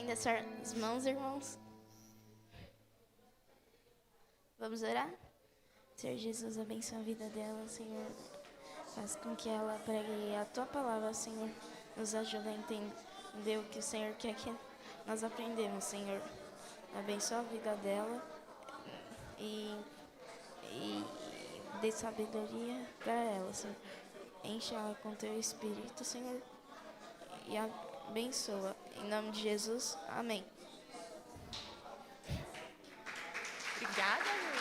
estenda suas mãos, irmãos. Vamos orar? Senhor Jesus, abençoa a vida dela, Senhor. Faz com que ela pregue a Tua palavra, Senhor. Nos ajuda a entender o que o Senhor quer que nós aprendemos, Senhor. Abençoa a vida dela e dê sabedoria para ela, Senhor. Enche ela com Teu Espírito, Senhor. E abençoa. Em nome de Jesus, amém. Obrigada, Lu.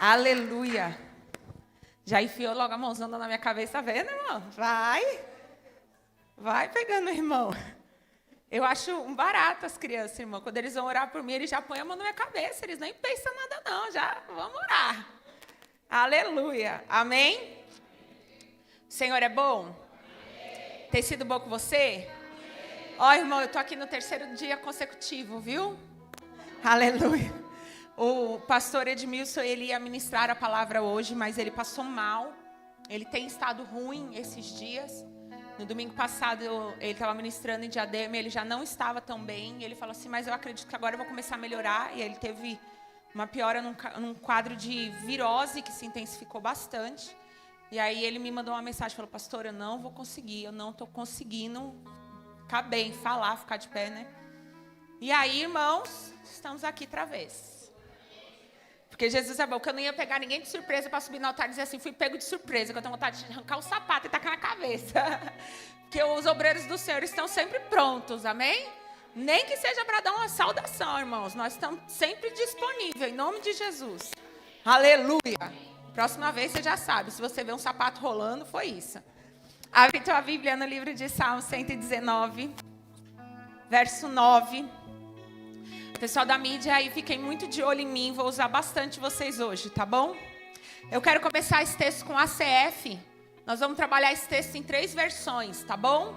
Aleluia. Já enfiou logo a mãozona na minha cabeça, tá vendo, irmão? Vai pegando, irmão. Eu acho um barato as crianças, irmão. Quando eles vão orar por mim, eles já põem a mão na minha cabeça. Eles nem pensam nada, não. Já vamos orar. Aleluia. Amém? O Senhor é bom? Amém. Tem sido bom com você? Ó, irmão, eu tô aqui no 3º dia consecutivo, viu? Aleluia. O pastor Edmilson, ele ia ministrar a palavra hoje, mas ele passou mal. Ele tem estado ruim esses dias. No domingo passado, ele estava ministrando em Diadema, ele já não estava tão bem. Ele falou assim, mas eu acredito que agora eu vou começar a melhorar. E ele teve uma piora num quadro de virose que se intensificou bastante. E aí ele me mandou uma mensagem, falou, pastor, eu não vou conseguir, eu não estou conseguindo ficar bem, falar, ficar de pé, né? E aí, irmãos, estamos aqui outra vez. Porque Jesus é bom, porque eu não ia pegar ninguém de surpresa para subir no altar e dizer assim, fui pego de surpresa, que eu tenho vontade de arrancar o sapato e tacar na cabeça. Porque os obreiros do Senhor estão sempre prontos, amém? Nem que seja para dar uma saudação, irmãos. Nós estamos sempre disponíveis, em nome de Jesus. Aleluia. Próxima vez você já sabe, se você vê um sapato rolando, foi isso. Abre tua Bíblia no livro de Salmos 119, verso 9. Pessoal da mídia aí, fiquem muito de olho em mim, vou usar bastante vocês hoje, tá bom? Eu quero começar esse texto com ACF. Nós vamos trabalhar esse texto em 3 versões, tá bom?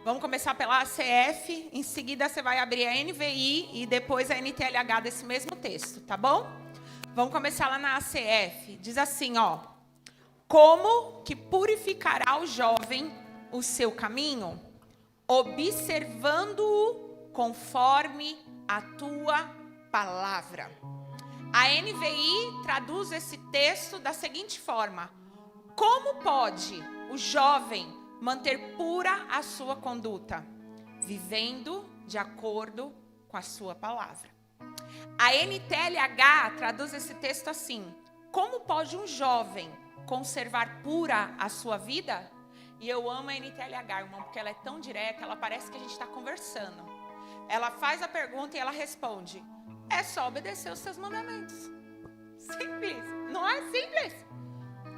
Vamos começar pela ACF, em seguida você vai abrir a NVI e depois a NTLH desse mesmo texto, tá bom? Vamos começar lá na ACF. Diz assim, ó. Como que purificará o jovem o seu caminho? Observando-o conforme a tua palavra. A NVI traduz esse texto da seguinte forma: como pode o jovem manter pura a sua conduta? Vivendo de acordo com a sua palavra. A NTLH traduz esse texto assim: como pode um jovem conservar pura a sua vida? E eu amo a NTLH, irmão, porque ela é tão direta, ela parece que a gente está conversando. Ela faz a pergunta e ela responde: é só obedecer os seus mandamentos. Simples, não é simples?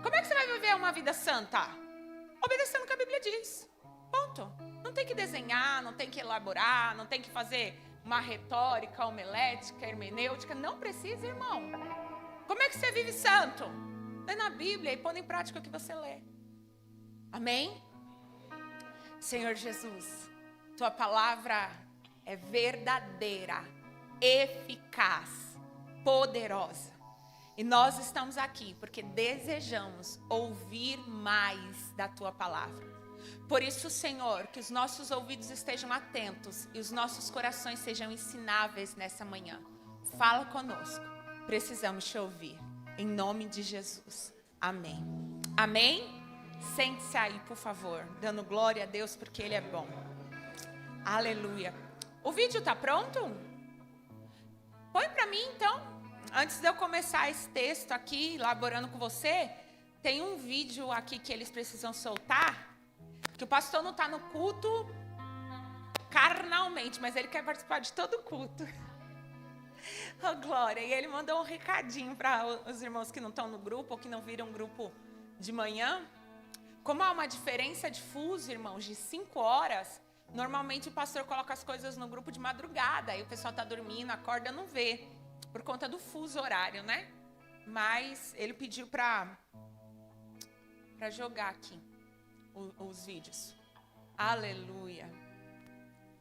Como é que você vai viver uma vida santa? Obedecendo o que a Bíblia diz. Ponto. Não tem que desenhar, não tem que elaborar, não tem que fazer uma retórica, homilética, hermenêutica. Não precisa, irmão. Como é que você vive santo? Lê na Bíblia e põe em prática o que você lê. Amém? Senhor Jesus, tua palavra é verdadeira, eficaz, poderosa. E nós estamos aqui porque desejamos ouvir mais da tua palavra. Por isso, Senhor, que os nossos ouvidos estejam atentos e os nossos corações sejam ensináveis nessa manhã. Fala conosco. Precisamos te ouvir. Em nome de Jesus. Amém. Amém? Sente-se aí, por favor, dando glória a Deus porque Ele é bom. Aleluia. O vídeo está pronto? Põe para mim, então. Antes de eu começar esse texto aqui, elaborando com você, tem um vídeo aqui que eles precisam soltar, que o pastor não está no culto carnalmente, mas ele quer participar de todo o culto. Oh, glória. E ele mandou um recadinho para os irmãos que não estão no grupo, ou que não viram o grupo de manhã. Como há uma diferença de fuso, irmãos, de 5 horas, normalmente o pastor coloca as coisas no grupo de madrugada, aí o pessoal está dormindo, acorda, não vê, por conta do fuso horário, né? Mas ele pediu para jogar aqui os vídeos. Aleluia.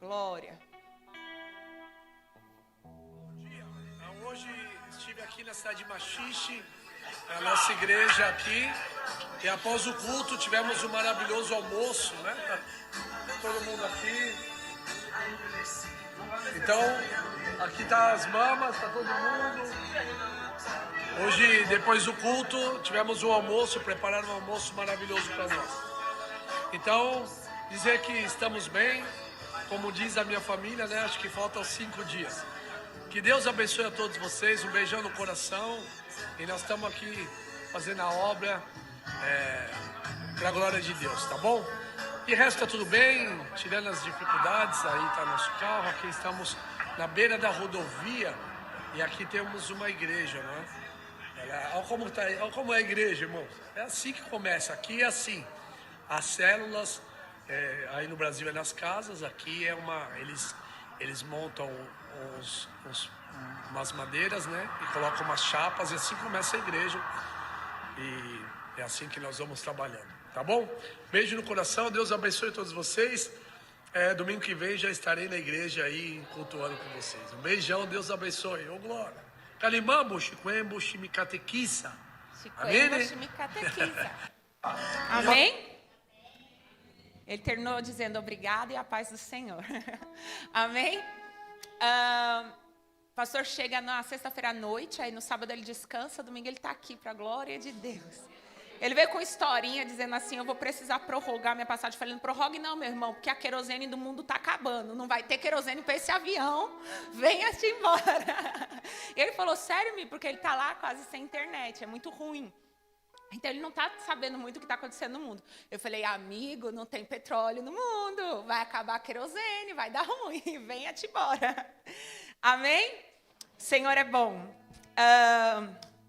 Glória. Bom dia. Hoje estive aqui na cidade de Machixe, a nossa igreja aqui. E após o culto tivemos um maravilhoso almoço, né? Tá todo mundo aqui. Então, aqui tá as mamas, tá todo mundo. Hoje, depois do culto, tivemos um almoço, prepararam um almoço maravilhoso para nós. Então, dizer que estamos bem, como diz a minha família, né? Acho que faltam 5 dias. Que Deus abençoe a todos vocês, um beijão no coração. E nós estamos aqui fazendo a obra para a glória de Deus, tá bom? E resto tá tudo bem, tirando as dificuldades, aí tá nosso carro. Aqui estamos na beira da rodovia e aqui temos uma igreja, né? Olha como é a igreja, irmãos. É assim que começa, aqui é assim. As células, aí no Brasil é nas casas, aqui é eles montam umas madeiras, né? E colocam umas chapas e assim começa a igreja. E é assim que nós vamos trabalhando, tá bom? Beijo no coração, Deus abençoe todos vocês. Domingo que vem já estarei na igreja aí cultuando com vocês. Um beijão, Deus abençoe. Ô glória. Kalimambo, Chiquembo, Chimicatequissa. Chiquembo, Chimicatequissa. Amém? Ele terminou dizendo obrigado e a paz do Senhor. Amém? Pastor chega na sexta-feira à noite, aí no sábado ele descansa, domingo ele está aqui para a glória de Deus. Ele veio com historinha dizendo assim, eu vou precisar prorrogar minha passagem. Falei, não prorrogue não, meu irmão, porque a querosene do mundo está acabando. Não vai ter querosene para esse avião. Venha-te embora. E ele falou, sério, Mi? Porque ele está lá quase sem internet, é muito ruim. Então ele não está sabendo muito o que está acontecendo no mundo. Eu falei, amigo, não tem petróleo no mundo. Vai acabar a querosene, vai dar ruim. Venha-te embora. Amém? Senhor é bom.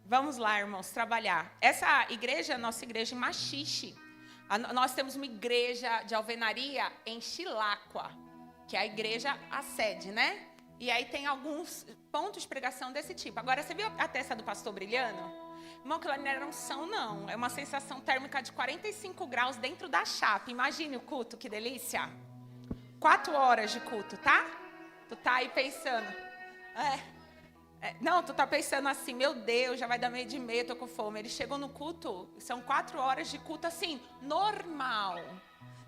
Vamos lá, irmãos, trabalhar. Essa igreja é a nossa igreja em Machixe. Nós temos uma igreja de alvenaria em Chiláqua, que é a igreja, a sede, né? E aí tem alguns pontos de pregação desse tipo. Agora, você viu a testa do pastor brilhando? Irmão, aquilo não era unção, não. É uma sensação térmica de 45 graus dentro da chapa. Imagine o culto, que delícia. 4 horas de culto, tá? Tu tá aí pensando. Não, tu tá pensando assim, meu Deus, já vai dar 12:30, tô com fome. Eles chegam no culto, são 4 horas de culto assim, normal.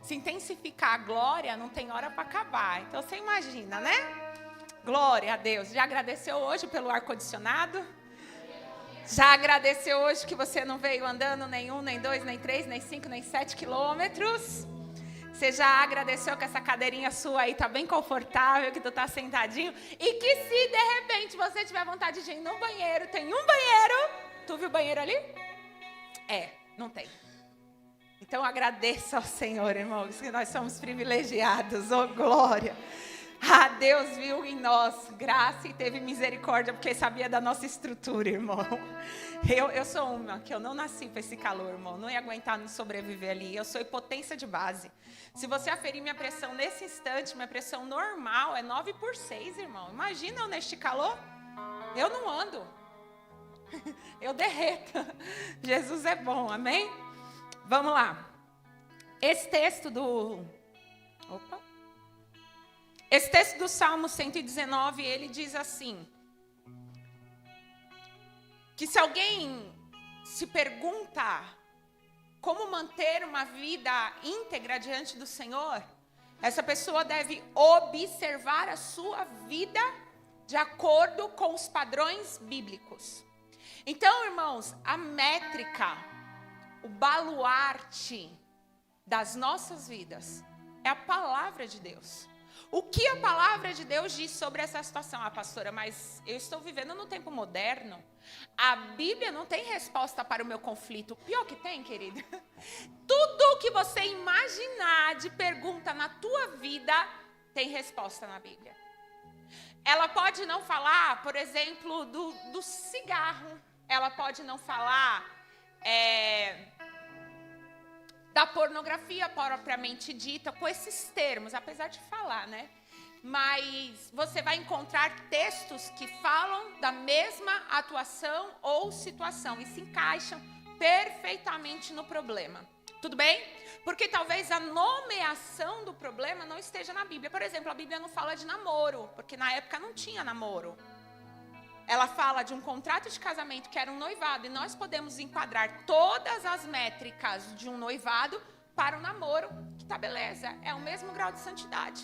Se intensificar a glória, não tem hora para acabar. Então você imagina, né? Glória a Deus. Já agradeceu hoje pelo ar-condicionado? Já agradeceu hoje que você não veio andando nem 1, nem 2, nem 3, nem 5, nem 7 quilômetros? Você já agradeceu que essa cadeirinha sua aí tá bem confortável, que tu tá sentadinho? E que se de repente você tiver vontade de ir no banheiro, tem um banheiro. Tu viu o banheiro ali? Não tem. Então agradeça ao Senhor, irmãos, que nós somos privilegiados. Oh, glória. Deus viu em nós graça e teve misericórdia, porque sabia da nossa estrutura, irmão. Eu sou uma que eu não nasci para esse calor, irmão. Não ia aguentar sobreviver ali. Eu sou hipotência de base. Se você aferir minha pressão nesse instante, minha pressão normal é 9/6, irmão. Imagina eu neste calor. Eu não ando. Eu derreto. Jesus é bom, amém? Vamos lá. Esse texto do Salmo 119, ele diz assim, que se alguém se pergunta como manter uma vida íntegra diante do Senhor, essa pessoa deve observar a sua vida de acordo com os padrões bíblicos. Então, irmãos, a métrica, o baluarte das nossas vidas é a palavra de Deus. O que a palavra de Deus diz sobre essa situação? Pastora, mas eu estou vivendo num tempo moderno. A Bíblia não tem resposta para o meu conflito. Pior que tem, querida. Tudo o que você imaginar de pergunta na tua vida tem resposta na Bíblia. Ela pode não falar, por exemplo, do cigarro. Ela pode não falar da pornografia propriamente dita, com esses termos, apesar de falar, né? Mas você vai encontrar textos que falam da mesma atuação ou situação e se encaixam perfeitamente no problema. Tudo bem? Porque talvez a nomeação do problema não esteja na Bíblia. Por exemplo, a Bíblia não fala de namoro, porque na época não tinha namoro. ela fala de um contrato de casamento que era um noivado, e nós podemos enquadrar todas as métricas de um noivado para o namoro, que tá beleza, é o mesmo grau de santidade.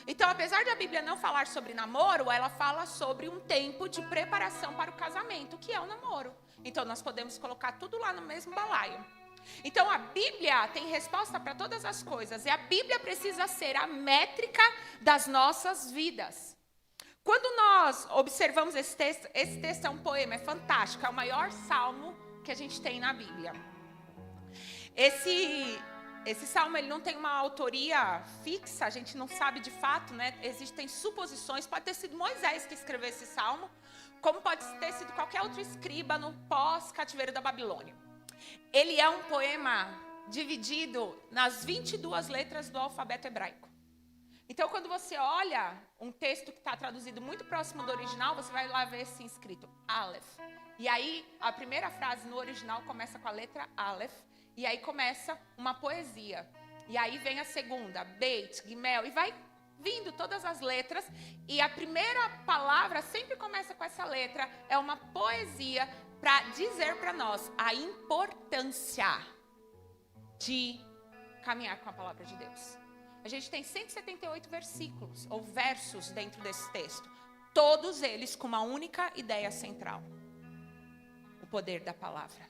Então, apesar de a Bíblia não falar sobre namoro, ela fala sobre um tempo de preparação para o casamento, que é o namoro. Então, nós podemos colocar tudo lá no mesmo balaio. Então, a Bíblia tem resposta para todas as coisas, e a Bíblia precisa ser a métrica das nossas vidas. Quando nós observamos esse texto é um poema, é fantástico, é o maior salmo que a gente tem na Bíblia. Esse salmo, ele não tem uma autoria fixa, a gente não sabe de fato, né? Existem suposições, pode ter sido Moisés que escreveu esse salmo, como pode ter sido qualquer outro escriba no pós-cativeiro da Babilônia. Ele é um poema dividido nas 22 letras do alfabeto hebraico. Então, quando você olha um texto que está traduzido muito próximo do original, você vai lá ver assim escrito Aleph. E aí, a primeira frase no original começa com a letra Aleph, e aí começa uma poesia. E aí vem a segunda, Beit, Gimel, e vai vindo todas as letras. E a primeira palavra sempre começa com essa letra. É uma poesia para dizer para nós a importância de caminhar com a palavra de Deus. A gente tem 178 versículos, ou versos dentro desse texto. Todos eles com uma única ideia central. O poder da palavra.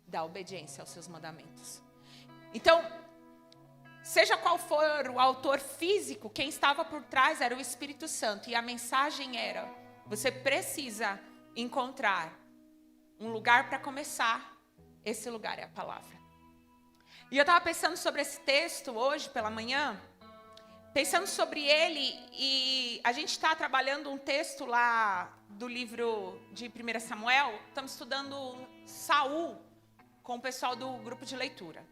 Da obediência aos seus mandamentos. Então, seja qual for o autor físico, quem estava por trás era o Espírito Santo. E a mensagem era, você precisa encontrar um lugar para começar. Esse lugar é a palavra. E eu estava pensando sobre esse texto hoje pela manhã, pensando sobre ele, e a gente está trabalhando um texto lá do livro de 1 Samuel, estamos estudando Saul com o pessoal do grupo de leitura.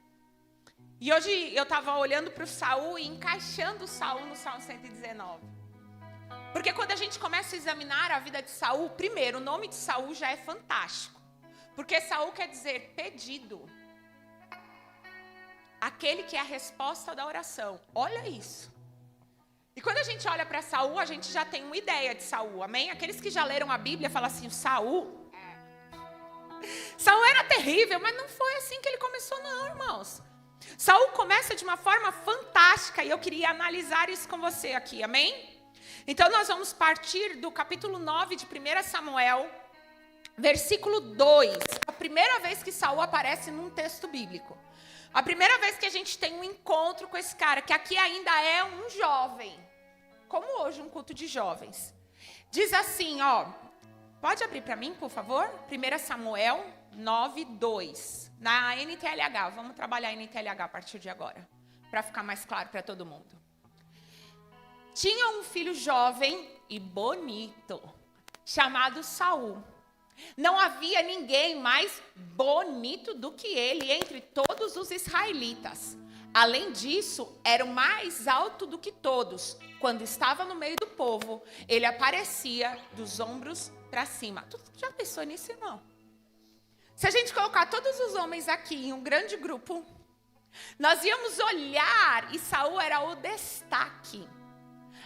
E hoje eu estava olhando para o Saul e encaixando o Saul no Salmo 119. Porque quando a gente começa a examinar a vida de Saul, primeiro, o nome de Saul já é fantástico. Porque Saul quer dizer pedido. Aquele que é a resposta da oração. Olha isso. E quando a gente olha para Saul, a gente já tem uma ideia de Saul, amém? Aqueles que já leram a Bíblia falam assim, Saul era terrível, mas não foi assim que ele começou não, irmãos. Saul começa de uma forma fantástica e eu queria analisar isso com você aqui, amém? Então nós vamos partir do capítulo 9 de 1 Samuel, versículo 2. A primeira vez que Saul aparece num texto bíblico. A primeira vez que a gente tem um encontro com esse cara, que aqui ainda é um jovem. Como hoje, um culto de jovens. Diz assim, ó. Pode abrir para mim, por favor? 1 Samuel 9, 2. Na NTLH. Vamos trabalhar em NTLH a partir de agora. Para ficar mais claro para todo mundo. Tinha um filho jovem e bonito, chamado Saul. Não havia ninguém mais bonito do que ele entre todos os israelitas. Além disso, era o mais alto do que todos. Quando estava no meio do povo, ele aparecia dos ombros para cima. Tu já pensou nisso, irmão? Se a gente colocar todos os homens aqui em um grande grupo, nós íamos olhar e Saul era o destaque.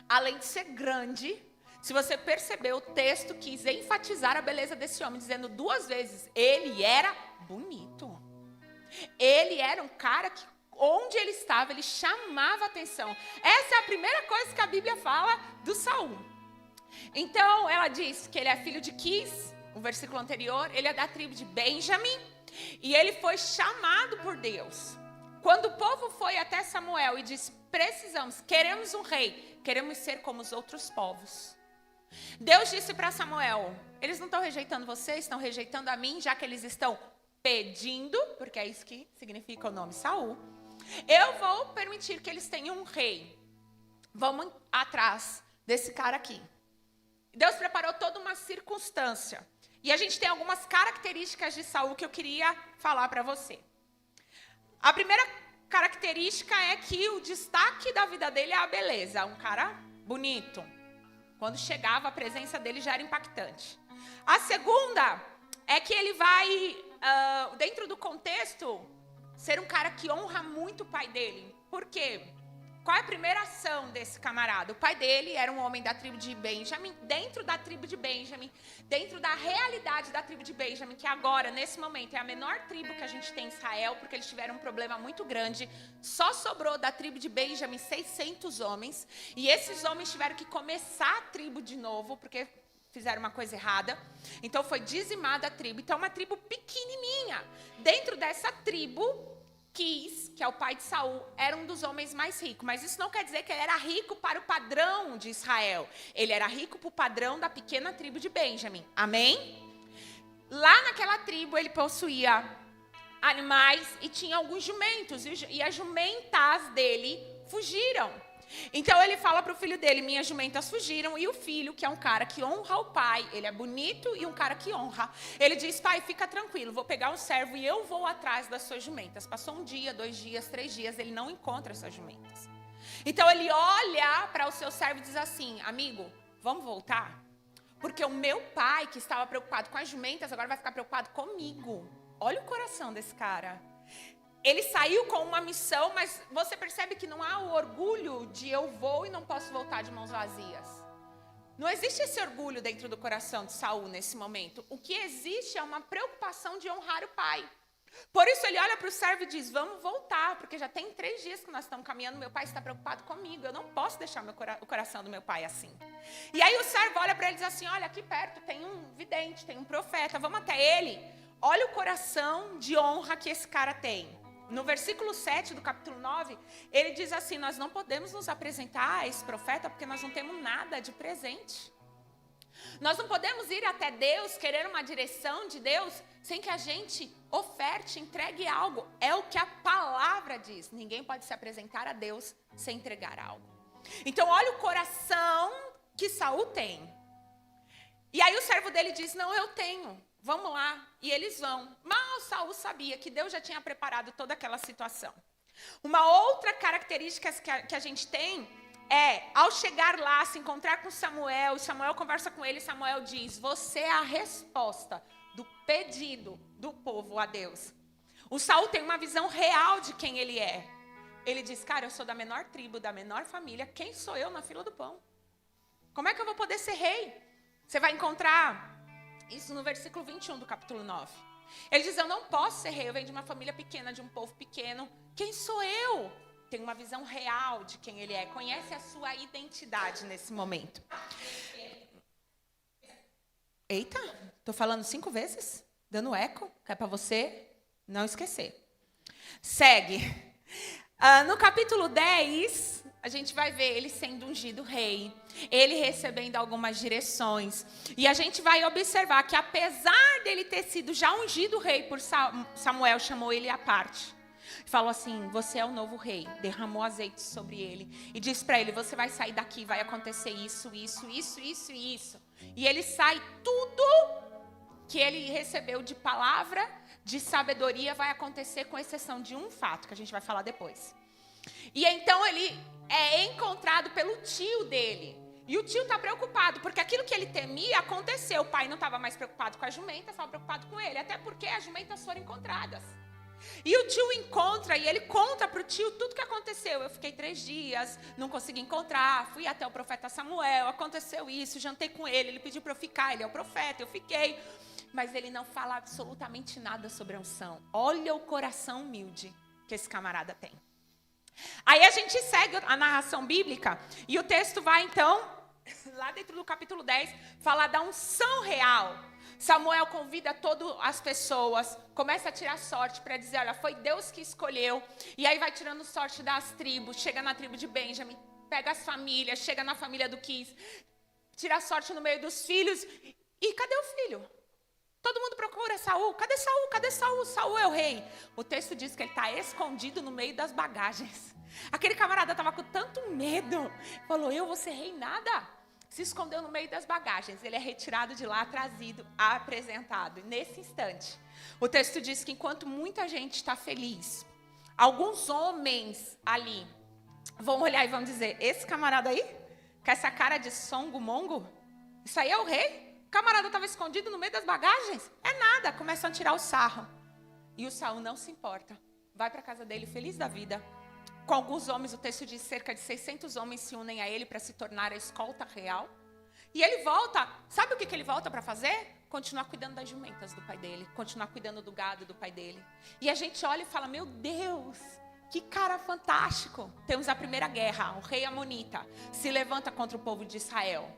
Além de ser grande, se você percebeu, o texto quis enfatizar a beleza desse homem, dizendo 2 vezes, ele era bonito. Ele era um cara que, onde ele estava, ele chamava atenção. Essa é a primeira coisa que a Bíblia fala do Saul. Então, ela diz que ele é filho de Quis, o versículo anterior, ele é da tribo de Benjamim, e ele foi chamado por Deus. Quando o povo foi até Samuel e disse, queremos um rei, queremos ser como os outros povos. Deus disse para Samuel, eles não estão rejeitando você, estão rejeitando a mim, já que eles estão pedindo, porque é isso que significa o nome Saul. Eu vou permitir que eles tenham um rei. Vamos atrás desse cara aqui. Deus preparou toda uma circunstância. E a gente tem algumas características de Saul que eu queria falar para você. A primeira característica é que o destaque da vida dele é a beleza. Um cara bonito. Quando chegava, a presença dele já era impactante. A segunda é que ele vai, dentro do contexto, ser um cara que honra muito o pai dele. Por quê? qual é a primeira ação desse camarada? O pai dele era um homem da tribo de Benjamim, dentro da tribo de Benjamim, dentro da realidade da tribo de Benjamim, que agora, nesse momento, é a menor tribo que a gente tem em Israel, porque eles tiveram um problema muito grande. Só sobrou da tribo de Benjamim 600 homens, e esses homens tiveram que começar a tribo de novo, porque fizeram uma coisa errada. Então foi dizimada a tribo. Então é uma tribo pequenininha. Dentro dessa tribo, Quis, que é o pai de Saul, era um dos homens mais ricos. Mas isso não quer dizer que ele era rico para o padrão de Israel. Ele era rico para o padrão da pequena tribo de Benjamim. Amém? Lá naquela tribo ele possuía animais e tinha alguns jumentos. E as jumentas dele fugiram. Então ele fala para o filho dele, minhas jumentas fugiram. E o filho, que é um cara que honra o pai, ele é bonito e um cara que honra. Ele diz, pai, fica tranquilo, vou pegar um servo e eu vou atrás das suas jumentas. Passou 1 dia, 2 dias, 3 dias, ele não encontra essas jumentas. Então ele olha para o seu servo e diz assim, amigo, vamos voltar? Porque o meu pai, que estava preocupado com as jumentas, agora vai ficar preocupado comigo. Olha o coração desse cara. Ele saiu com uma missão, mas você percebe que não há o orgulho de eu vou e não posso voltar de mãos vazias. Não existe esse orgulho dentro do coração de Saul nesse momento. O que existe é uma preocupação de honrar o pai. Por isso ele olha para o servo e diz, vamos voltar, porque já tem 3 dias que nós estamos caminhando, meu pai está preocupado comigo, eu não posso deixar o coração do meu pai assim. E aí o servo olha para ele e diz assim, olha, aqui perto tem um vidente, tem um profeta, vamos até ele. Olha o coração de honra que esse cara tem. No versículo 7 do capítulo 9, ele diz assim, nós não podemos nos apresentar a esse profeta porque nós não temos nada de presente. Nós não podemos ir até Deus, querer uma direção de Deus, sem que a gente oferte, entregue algo. É o que a palavra diz. Ninguém pode se apresentar a Deus sem entregar algo. Então, olha o coração que Saul tem. E aí o servo dele diz, não, eu tenho. Vamos lá. E eles vão. Mal Saul sabia que Deus já tinha preparado toda aquela situação. Uma outra característica que a gente tem é, ao chegar lá, se encontrar com Samuel, e Samuel conversa com ele, e Samuel diz, você é a resposta do pedido do povo a Deus. O Saul tem uma visão real de quem ele é. Ele diz, cara, eu sou da menor tribo, da menor família, quem sou eu na fila do pão? Como é que eu vou poder ser rei? Você vai encontrar isso no versículo 21 do capítulo 9. Ele diz, eu não posso ser rei, eu venho de uma família pequena, de um povo pequeno. Quem sou eu? Tem uma visão real de quem ele é. Conhece a sua identidade nesse momento. Eita, tô falando 5 vezes? Dando eco, que é para você não esquecer. Segue. No capítulo 10, a gente vai ver ele sendo ungido rei, ele recebendo algumas direções. E a gente vai observar que apesar dele ter sido já ungido rei por Samuel, chamou ele à parte. Falou assim, você é o novo rei. Derramou azeite sobre ele. E disse para ele, você vai sair daqui, vai acontecer isso, isso, isso, isso e isso. E ele sai, tudo que ele recebeu de palavra, de sabedoria, vai acontecer com exceção de um fato, que a gente vai falar depois. E então ele é encontrado pelo tio dele. E o tio está preocupado, porque aquilo que ele temia aconteceu. O pai não estava mais preocupado com as jumentas, estava preocupado com ele. Até porque as jumentas foram encontradas. E o tio encontra e ele conta para o tio tudo que aconteceu. Eu fiquei 3 dias, não consegui encontrar, fui até o profeta Samuel, aconteceu isso, jantei com ele pediu para eu ficar, ele é o profeta, eu fiquei. Mas ele não fala absolutamente nada sobre a unção. Olha o coração humilde que esse camarada tem. Aí a gente segue a narração bíblica e o texto vai então, lá dentro do capítulo 10, falar da unção real. Samuel convida todas as pessoas, começa a tirar sorte para dizer, olha, foi Deus que escolheu. E aí vai tirando sorte das tribos, chega na tribo de Benjamim, pega as famílias, chega na família do Quis, tira sorte no meio dos filhos. E cadê o filho? Todo mundo procura Saul. Cadê Saul? Cadê Saul? Saul é o rei. O texto diz que ele está escondido no meio das bagagens. Aquele camarada estava com tanto medo. Falou, eu vou ser rei? Nada. Se escondeu no meio das bagagens. Ele é retirado de lá, trazido, apresentado. E nesse instante, o texto diz que enquanto muita gente está feliz, alguns homens ali vão olhar e vão dizer, esse camarada aí, com essa cara de songo mongo, isso aí é o rei? O camarada estava escondido no meio das bagagens? É nada. Começam a tirar o sarro. E o Saul não se importa. Vai para a casa dele feliz da vida, com alguns homens, o texto diz cerca de 600 homens se unem a ele para se tornar a escolta real. E ele volta, sabe o que ele volta para fazer? Continuar cuidando das jumentas do pai dele, continuar cuidando do gado do pai dele. E a gente olha e fala, meu Deus, que cara fantástico. Temos a primeira guerra, o rei Amonita se levanta contra o povo de Israel.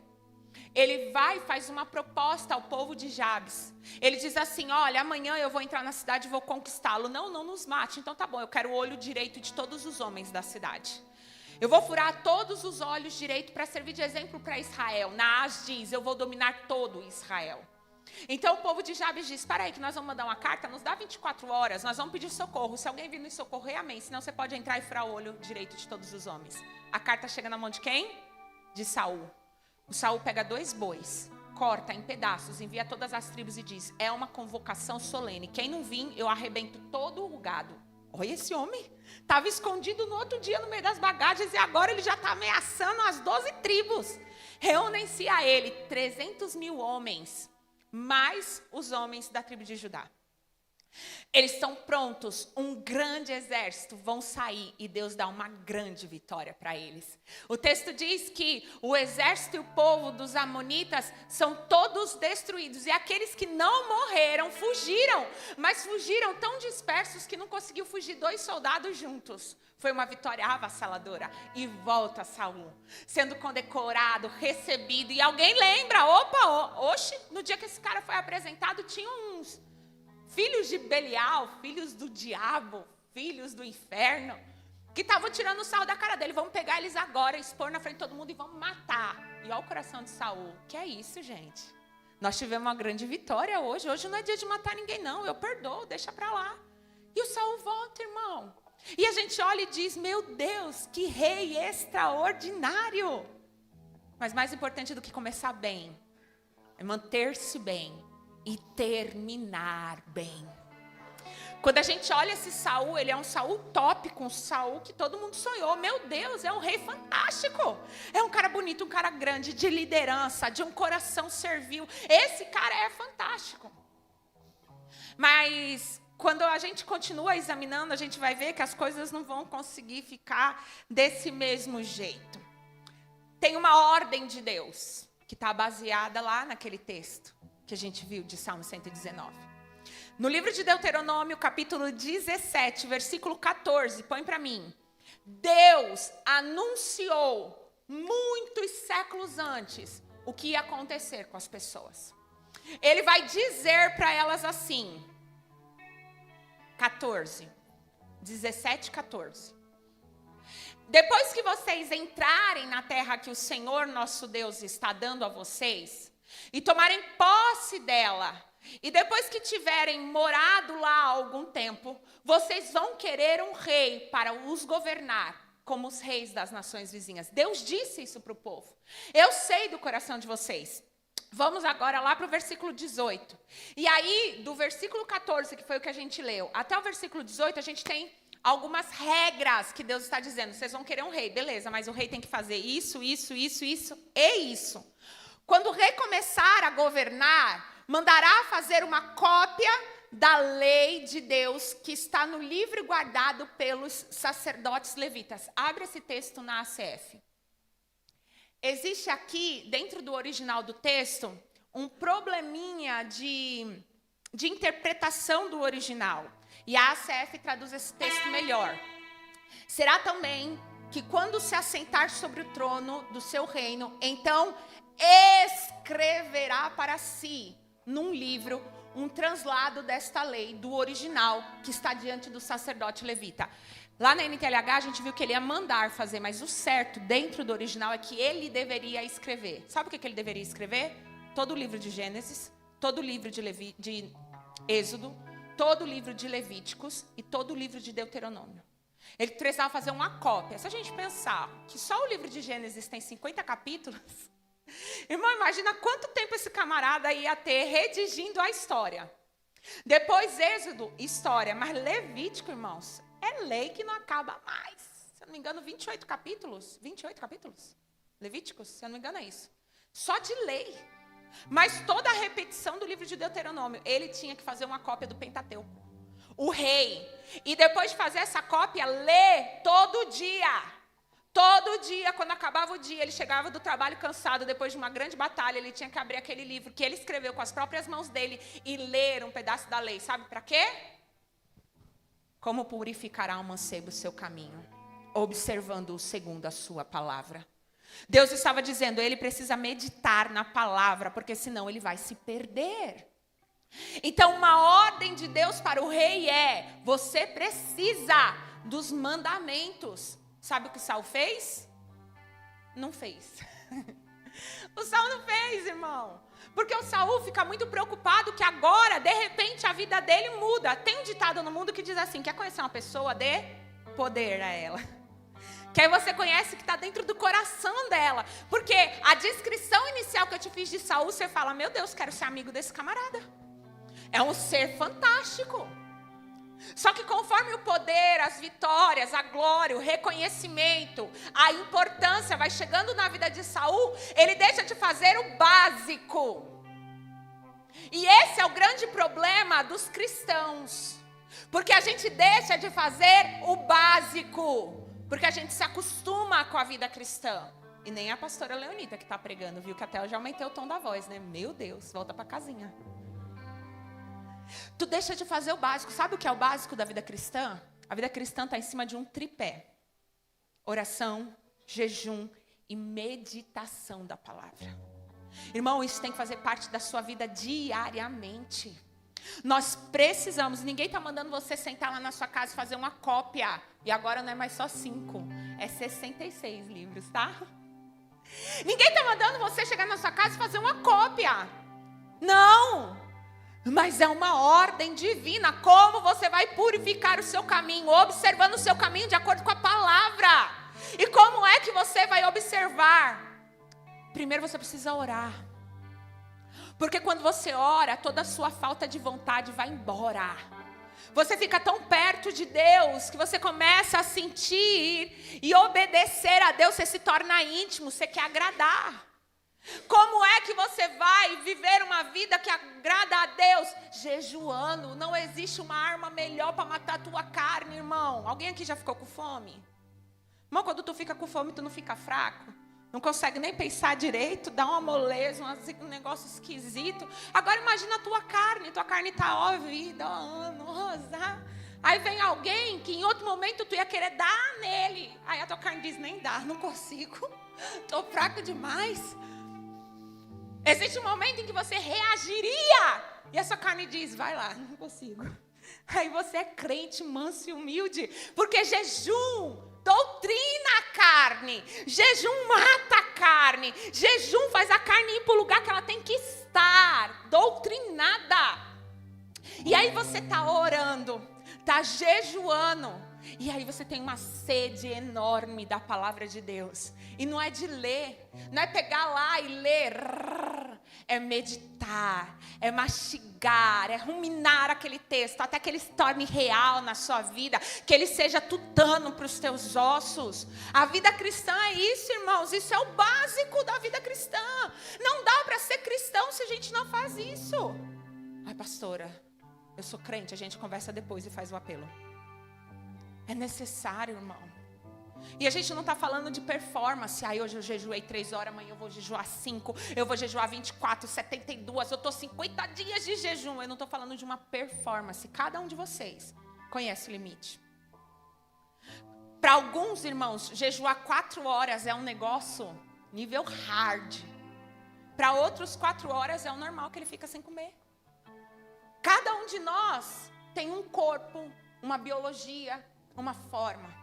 Ele vai e faz uma proposta ao povo de Jabes. Ele diz assim, olha, amanhã eu vou entrar na cidade e vou conquistá-lo. Não nos mate, então tá bom, eu quero o olho direito de todos os homens da cidade. Eu vou furar todos os olhos direito para servir de exemplo para Israel. Naás diz, eu vou dominar todo Israel. Então o povo de Jabes diz, para aí que nós vamos mandar uma carta, nos dá 24 horas, nós vamos pedir socorro. Se alguém vir nos socorrer, amém. Senão você pode entrar e furar o olho direito de todos os homens. A carta chega na mão de quem? De Saul. O Saul pega 2 bois, corta em pedaços, envia a todas as tribos e diz, é uma convocação solene. Quem não vir, eu arrebento todo o gado. Olha esse homem, estava escondido no outro dia no meio das bagagens e agora ele já está ameaçando as 12 tribos. Reúnem-se a ele 300.000 homens, mais os homens da tribo de Judá. Eles estão prontos, um grande exército, vão sair e Deus dá uma grande vitória para eles. O texto diz que o exército e o povo dos amonitas são todos destruídos. E aqueles que não morreram, fugiram. Mas fugiram tão dispersos que não conseguiu fugir 2 soldados juntos. Foi uma vitória avassaladora. E volta Saul, sendo condecorado, recebido. E alguém lembra, oxe, no dia que esse cara foi apresentado, tinha uns filhos de Belial, filhos do diabo, filhos do inferno, que estavam tirando o sarro da cara dele. Vamos pegar eles agora, expor na frente de todo mundo e vamos matar. E olha o coração de Saul. Que é isso, gente? Nós tivemos uma grande vitória hoje. Hoje não é dia de matar ninguém, não. Eu perdoo, deixa pra lá. E o Saul volta, irmão. E a gente olha e diz, meu Deus, que rei extraordinário. Mas mais importante do que começar bem, é manter-se bem e terminar bem. Quando a gente olha esse Saul, ele é um Saul tópico, um Saul que todo mundo sonhou. Meu Deus, é um rei fantástico. É um cara bonito, um cara grande, de liderança, de um coração servil. Esse cara é fantástico. Mas quando a gente continua examinando, a gente vai ver que as coisas não vão conseguir ficar desse mesmo jeito. Tem uma ordem de Deus, que está baseada lá naquele texto que a gente viu de Salmo 119. No livro de Deuteronômio, capítulo 17, versículo 14, põe para mim. Deus anunciou muitos séculos antes o que ia acontecer com as pessoas. Ele vai dizer para elas assim, 17, 14. Depois que vocês entrarem na terra que o Senhor nosso Deus está dando a vocês, e tomarem posse dela, e depois que tiverem morado lá há algum tempo, vocês vão querer um rei para os governar, como os reis das nações vizinhas. Deus disse isso para o povo. Eu sei do coração de vocês. Vamos agora lá para o versículo 18. E aí, do versículo 14, que foi o que a gente leu, até o versículo 18, a gente tem algumas regras que Deus está dizendo. Vocês vão querer um rei, beleza, mas o rei tem que fazer isso e isso. Quando o rei começar a governar, mandará fazer uma cópia da lei de Deus que está no livro guardado pelos sacerdotes levitas. Abre esse texto na ACF. Existe aqui, dentro do original do texto, um probleminha de interpretação do original. E a ACF traduz esse texto melhor. Será também que quando se assentar sobre o trono do seu reino, então escreverá para si, num livro, um translado desta lei, do original, que está diante do sacerdote levita. Lá na NTLH, a gente viu que ele ia mandar fazer, mas o certo, dentro do original, é que ele deveria escrever. Sabe o que ele deveria escrever? Todo o livro de Gênesis, todo o livro de Êxodo, todo o livro de Levíticos e todo o livro de Deuteronômio. Ele precisava fazer uma cópia. Se a gente pensar que só o livro de Gênesis tem 50 capítulos... Irmão, imagina quanto tempo esse camarada ia ter redigindo a história. Depois Êxodo, história. Mas Levítico, irmãos, é lei que não acaba mais. Se eu não me engano, 28 capítulos. 28 capítulos? Levíticos, se eu não me engano é isso. Só de lei. Mas toda a repetição do livro de Deuteronômio, ele tinha que fazer uma cópia do Pentateuco. O rei, E depois de fazer essa cópia, ler todo dia. Todo dia, quando acabava o dia, ele chegava do trabalho cansado, depois de uma grande batalha, ele tinha que abrir aquele livro que ele escreveu com as próprias mãos dele e ler um pedaço da lei. Sabe para quê? Como purificará o mancebo o seu caminho, observando-o segundo a sua palavra. Deus estava dizendo, ele precisa meditar na palavra, porque senão ele vai se perder. Então, uma ordem de Deus para o rei é, você precisa dos mandamentos. Sabe o que Saul fez? Não fez. O Saul não fez, irmão. Porque o Saul fica muito preocupado que agora, de repente, a vida dele muda. Tem um ditado no mundo que diz assim, quer conhecer uma pessoa? Dê poder a ela. Que aí você conhece que está dentro do coração dela. Porque a descrição inicial que eu te fiz de Saul, você fala, meu Deus, quero ser amigo desse camarada. É um ser fantástico. Só que conforme o poder, as vitórias, a glória, o reconhecimento, a importância vai chegando na vida de Saul, ele deixa de fazer o básico. E esse é o grande problema dos cristãos. Porque a gente deixa de fazer o básico. Porque a gente se acostuma com a vida cristã. E nem a pastora Leonita que está pregando, viu? Que até eu já aumentei o tom da voz, né? Meu Deus, volta para casinha. Tu deixa de fazer o básico. Sabe o que é o básico da vida cristã? A vida cristã está em cima de um tripé. Oração, jejum e meditação da palavra. Irmão, isso tem que fazer parte da sua vida diariamente. Nós precisamos, ninguém está mandando você sentar lá na sua casa e fazer uma cópia. E agora não é mais só 5, é 66 livros, tá? Ninguém está mandando você chegar na sua casa e fazer uma cópia. Não! Mas é uma ordem divina, como você vai purificar o seu caminho, observando o seu caminho de acordo com a palavra. E como é que você vai observar? Primeiro você precisa orar. Porque quando você ora, toda a sua falta de vontade vai embora. Você fica tão perto de Deus que você começa a sentir e obedecer a Deus, você se torna íntimo, você quer agradar. Como é que você vai viver uma vida que agrada a Deus? Jejuando. Não existe uma arma melhor para matar a tua carne, irmão. Alguém aqui já ficou com fome? Irmão, quando tu fica com fome, tu não fica fraco? Não consegue nem pensar direito, dá uma moleza, um negócio esquisito. Agora imagina a tua carne está, ó vida, ó ano, rosa. Aí vem alguém que em outro momento tu ia querer dar nele. Aí a tua carne diz, nem dá, não consigo. Estou fraca demais. Existe um momento em que você reagiria. E a sua carne diz, vai lá, não consigo. Aí você é crente, manso e humilde. Porque jejum doutrina a carne. Jejum mata a carne. Jejum faz a carne ir para o lugar que ela tem que estar. Doutrinada. E aí você está orando, está jejuando. E aí você tem uma sede enorme da palavra de Deus. E não é de ler, não é pegar lá e ler. É meditar, é mastigar, é ruminar aquele texto, até que ele se torne real na sua vida, que ele seja tutano para os teus ossos. A vida cristã é isso, irmãos, isso é o básico da vida cristã. Não dá para ser cristão se a gente não faz isso. Ai, pastora, eu sou crente, a gente conversa depois e faz o apelo. É necessário, irmão. E a gente não está falando de performance. Aí hoje eu jejuei 3 horas, amanhã eu vou jejuar 5, eu vou jejuar 24, 72, eu estou 50 dias de jejum. Eu não estou falando de uma performance. Cada um de vocês conhece o limite. Para alguns irmãos, jejuar 4 horas é um negócio nível hard. Para outros, 4 horas é o normal, que ele fica sem comer. Cada um de nós tem um corpo, uma biologia, uma forma.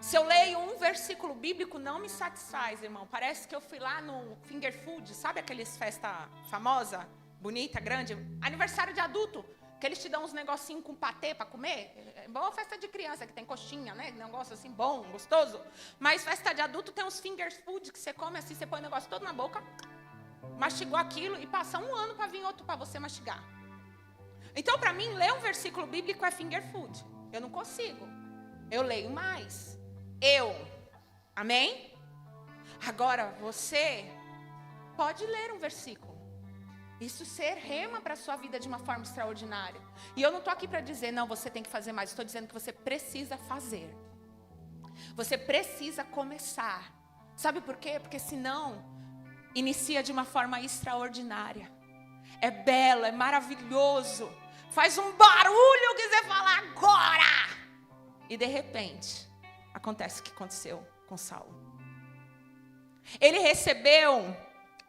Se eu leio um versículo bíblico, não me satisfaz, irmão. Parece que eu fui lá no finger food, sabe aqueles festa famosa, bonita, grande? Aniversário de adulto, que eles te dão uns negocinhos com patê para comer. É boa festa de criança, que tem coxinha, né? Negócio assim bom, gostoso. Mas festa de adulto tem uns finger food que você come assim, você põe o negócio todo na boca, mastigou aquilo e passa 1 ano para vir outro para você mastigar. Então, para mim, ler um versículo bíblico é finger food. Eu não consigo. Eu leio mais. Amém? Agora, você pode ler um versículo. Isso ser rema para a sua vida de uma forma extraordinária. E eu não estou aqui para dizer, não, você tem que fazer mais. Estou dizendo que você precisa fazer. Você precisa começar. Sabe por quê? Porque senão, inicia de uma forma extraordinária. É belo, é maravilhoso. Faz um barulho que você fala agora. E de repente, acontece o que aconteceu com Saul. Ele recebeu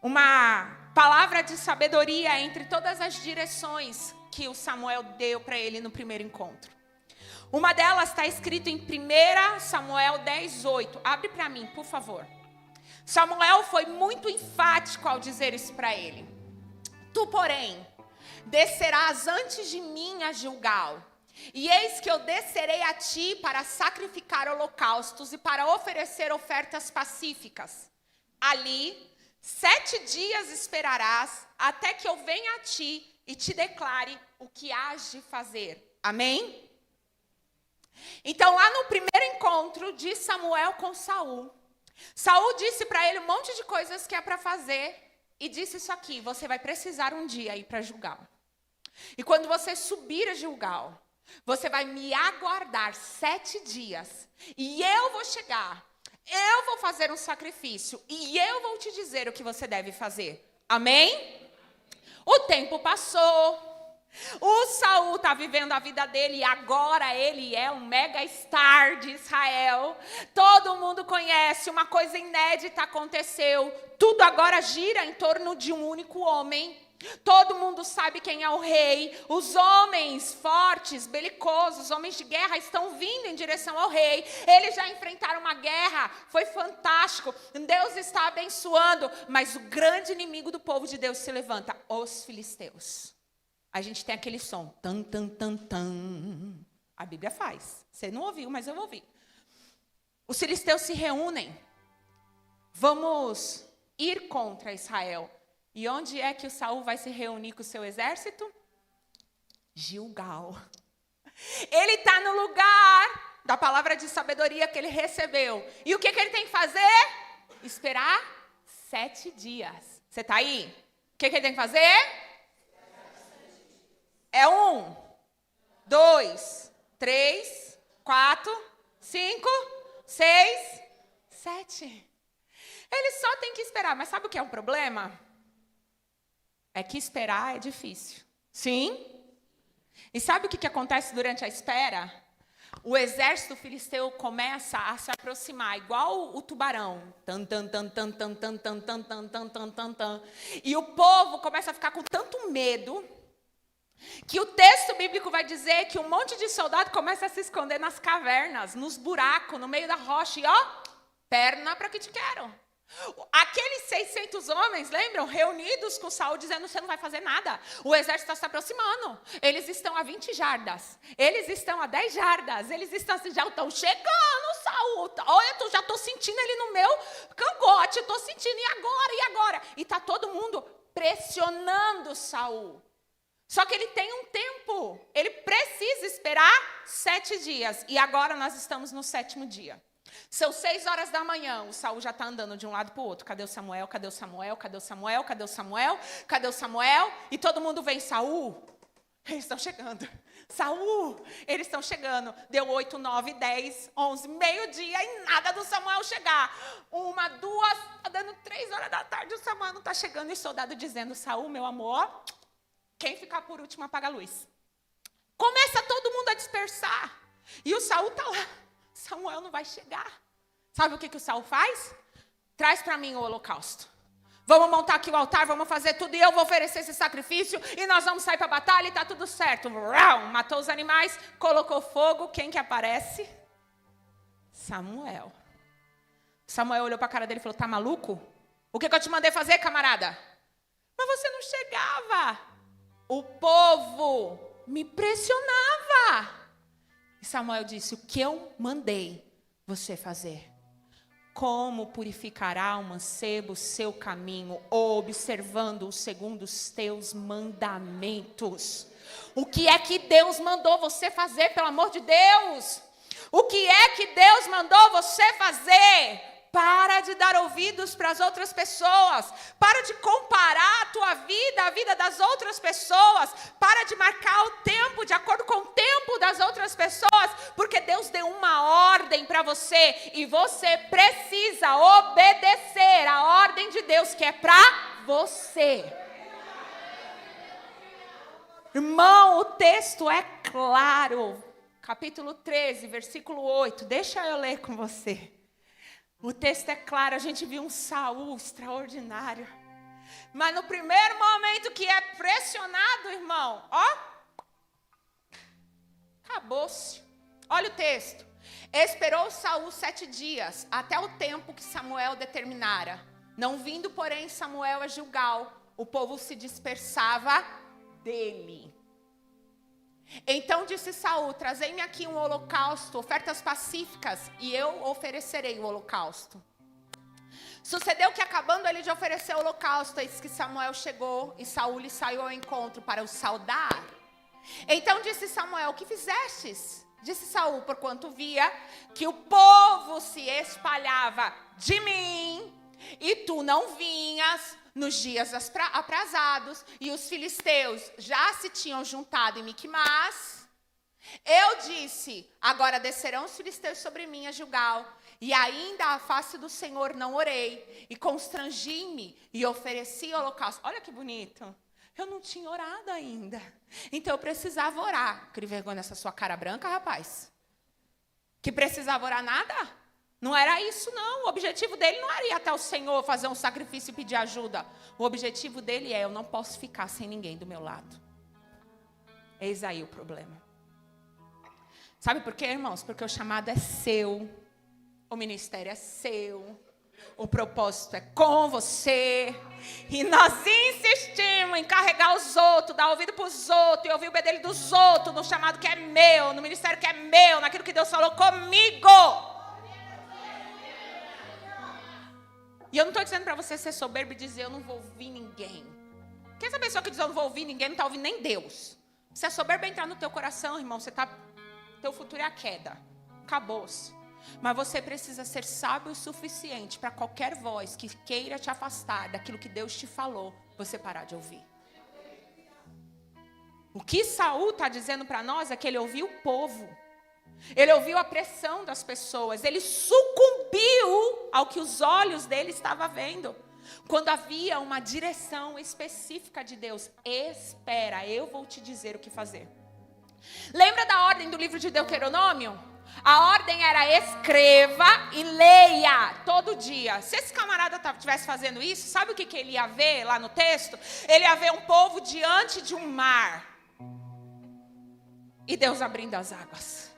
uma palavra de sabedoria entre todas as direções que o Samuel deu para ele no primeiro encontro. Uma delas está escrito em 1 Samuel 10:8. Abre para mim, por favor. Samuel foi muito enfático ao dizer isso para ele. Tu, porém, descerás antes de mim a Gilgal. E eis que eu descerei a ti para sacrificar holocaustos e para oferecer ofertas pacíficas. Ali 7 dias esperarás até que eu venha a ti e te declare o que hás de fazer. Amém? Então, lá no primeiro encontro de Samuel com Saul, Saul disse para ele um monte de coisas que é para fazer e disse isso aqui: você vai precisar um dia ir para Gilgal. E quando você subir a Gilgal, você vai me aguardar 7 dias e eu vou chegar. Eu vou fazer um sacrifício e eu vou te dizer o que você deve fazer. Amém? O tempo passou. O Saul está vivendo a vida dele e agora ele é um mega star de Israel. Todo mundo conhece, uma coisa inédita aconteceu. Tudo agora gira em torno de um único homem. Todo mundo sabe quem é o rei. Os homens fortes, belicosos, homens de guerra estão vindo em direção ao rei. Eles já enfrentaram uma guerra, foi fantástico. Deus está abençoando, mas o grande inimigo do povo de Deus se levanta, os filisteus. A gente tem aquele som, tan, tan, tan, tan. A Bíblia faz. Você não ouviu, mas eu ouvi. Os filisteus se reúnem. Vamos ir contra Israel. E onde é que o Saul vai se reunir com o seu exército? Gilgal. Ele está no lugar da palavra de sabedoria que ele recebeu. E o que ele tem que fazer? Esperar 7 dias. Você está aí? O que ele tem que fazer? É 1, 2, 3, 4, 5, 6, 7. Ele só tem que esperar. Mas sabe o que é um problema? É que esperar é difícil. Sim? E sabe o que acontece durante a espera? O exército filisteu começa a se aproximar, igual o tubarão. Tan, tan, tan, tan, tan, tan, tan, tan, tan, tan, tan, tan, tan. E o povo começa a ficar com tanto medo que o texto bíblico vai dizer que um monte de soldado começa a se esconder nas cavernas, nos buracos, no meio da rocha. E ó, perna para que te quero. Aqueles 600 homens, lembram? Reunidos com Saul, dizendo, você não vai fazer nada. O exército está se aproximando. Eles estão a 20 jardas. Eles estão a 10 jardas. Eles estão, já estão chegando, Saul. Olha, eu já estou sentindo ele no meu cangote. Estou sentindo, e agora? E agora? E está todo mundo pressionando Saul. Só que ele tem um tempo. Ele precisa esperar 7 dias. E agora nós estamos no 7º dia. São 6 horas da manhã, o Saul já está andando de um lado para o outro. Cadê o Samuel? Cadê o Samuel? Cadê o Samuel? Cadê o Samuel? Cadê o Samuel? E todo mundo vem, Saul, eles estão chegando. Saul, eles estão chegando. Deu 8, 9, 10, 11, meio-dia e nada do Samuel chegar. 1, 2, está dando 3 horas da tarde, o Samuel não está chegando. E o soldado dizendo, Saul, meu amor, quem ficar por último apaga a luz. Começa todo mundo a dispersar. E o Saul está lá. Samuel não vai chegar. Sabe o que o Saul faz? Traz para mim o holocausto. Vamos montar aqui o altar, vamos fazer tudo e eu vou oferecer esse sacrifício e nós vamos sair para a batalha e está tudo certo. Matou os animais, colocou fogo. Quem que aparece? Samuel. Samuel olhou para a cara dele e falou, tá maluco? O que eu te mandei fazer, camarada? Mas você não chegava. O povo me pressionava. E Samuel disse, o que eu mandei você fazer? Como purificará o mancebo o seu caminho, observando segundo os teus mandamentos? O que é que Deus mandou você fazer, pelo amor de Deus? O que é que Deus mandou você fazer? Para de dar ouvidos para as outras pessoas. Para de comparar a tua vida, a vida das outras pessoas. Para de marcar o tempo de acordo com o tempo das outras pessoas. Porque Deus deu uma ordem para você. E você precisa obedecer a ordem de Deus que é para você. Irmão, o texto é claro. Capítulo 13, versículo 8. Deixa eu ler com você. O texto é claro, a gente viu um Saul extraordinário. Mas no primeiro momento que é pressionado, irmão, ó, acabou-se. Olha o texto. Esperou Saul 7 dias, até o tempo que Samuel determinara. Não vindo, porém, Samuel a Gilgal, o povo se dispersava dele. Então disse Saul, trazei-me aqui um holocausto, ofertas pacíficas, e eu oferecerei o holocausto. Sucedeu que, acabando ele de oferecer o holocausto, eis que Samuel chegou, e Saul lhe saiu ao encontro para o saudar. Então disse Samuel, o que fizestes? Disse Saul, porquanto via que o povo se espalhava de mim, e tu não vinhas nos dias aprazados, e os filisteus já se tinham juntado em Miquimás. Eu disse, agora descerão os filisteus sobre mim a Gilgal, e ainda à face do Senhor não orei, e constrangi-me, e ofereci holocausto. Olha que bonito. Eu não tinha orado ainda, então eu precisava orar. Crie vergonha nessa sua cara branca, rapaz. Que precisava orar nada? Não era isso, não. O objetivo dele não era ir até o Senhor fazer um sacrifício e pedir ajuda. O objetivo dele é, eu não posso ficar sem ninguém do meu lado. Eis aí o problema. Sabe por quê, irmãos? Porque o chamado é seu. O ministério é seu. O propósito é com você. E nós insistimos em carregar os outros, dar ouvido para os outros, e ouvir o bedelho dos outros, no chamado que é meu, no ministério que é meu, naquilo que Deus falou comigo. E eu não estou dizendo para você ser soberbo e dizer eu não vou ouvir ninguém. Porque essa pessoa que diz eu não vou ouvir ninguém não está ouvindo nem Deus. Se é soberbo entrar no teu coração, irmão, teu futuro é a queda. Acabou-se. Mas você precisa ser sábio o suficiente para qualquer voz que queira te afastar daquilo que Deus te falou, você parar de ouvir. O que Saul está dizendo para nós é que ele ouviu o povo. Ele ouviu a pressão das pessoas. Ele sucumbiu ao que os olhos dele estavam vendo. Quando havia uma direção específica de Deus. Espera, eu vou te dizer o que fazer. Lembra da ordem do livro de Deuteronômio? A ordem era escreva e leia todo dia. Se esse camarada estivesse fazendo isso, sabe o que ele ia ver lá no texto? Ele ia ver um povo diante de um mar. E Deus abrindo as águas.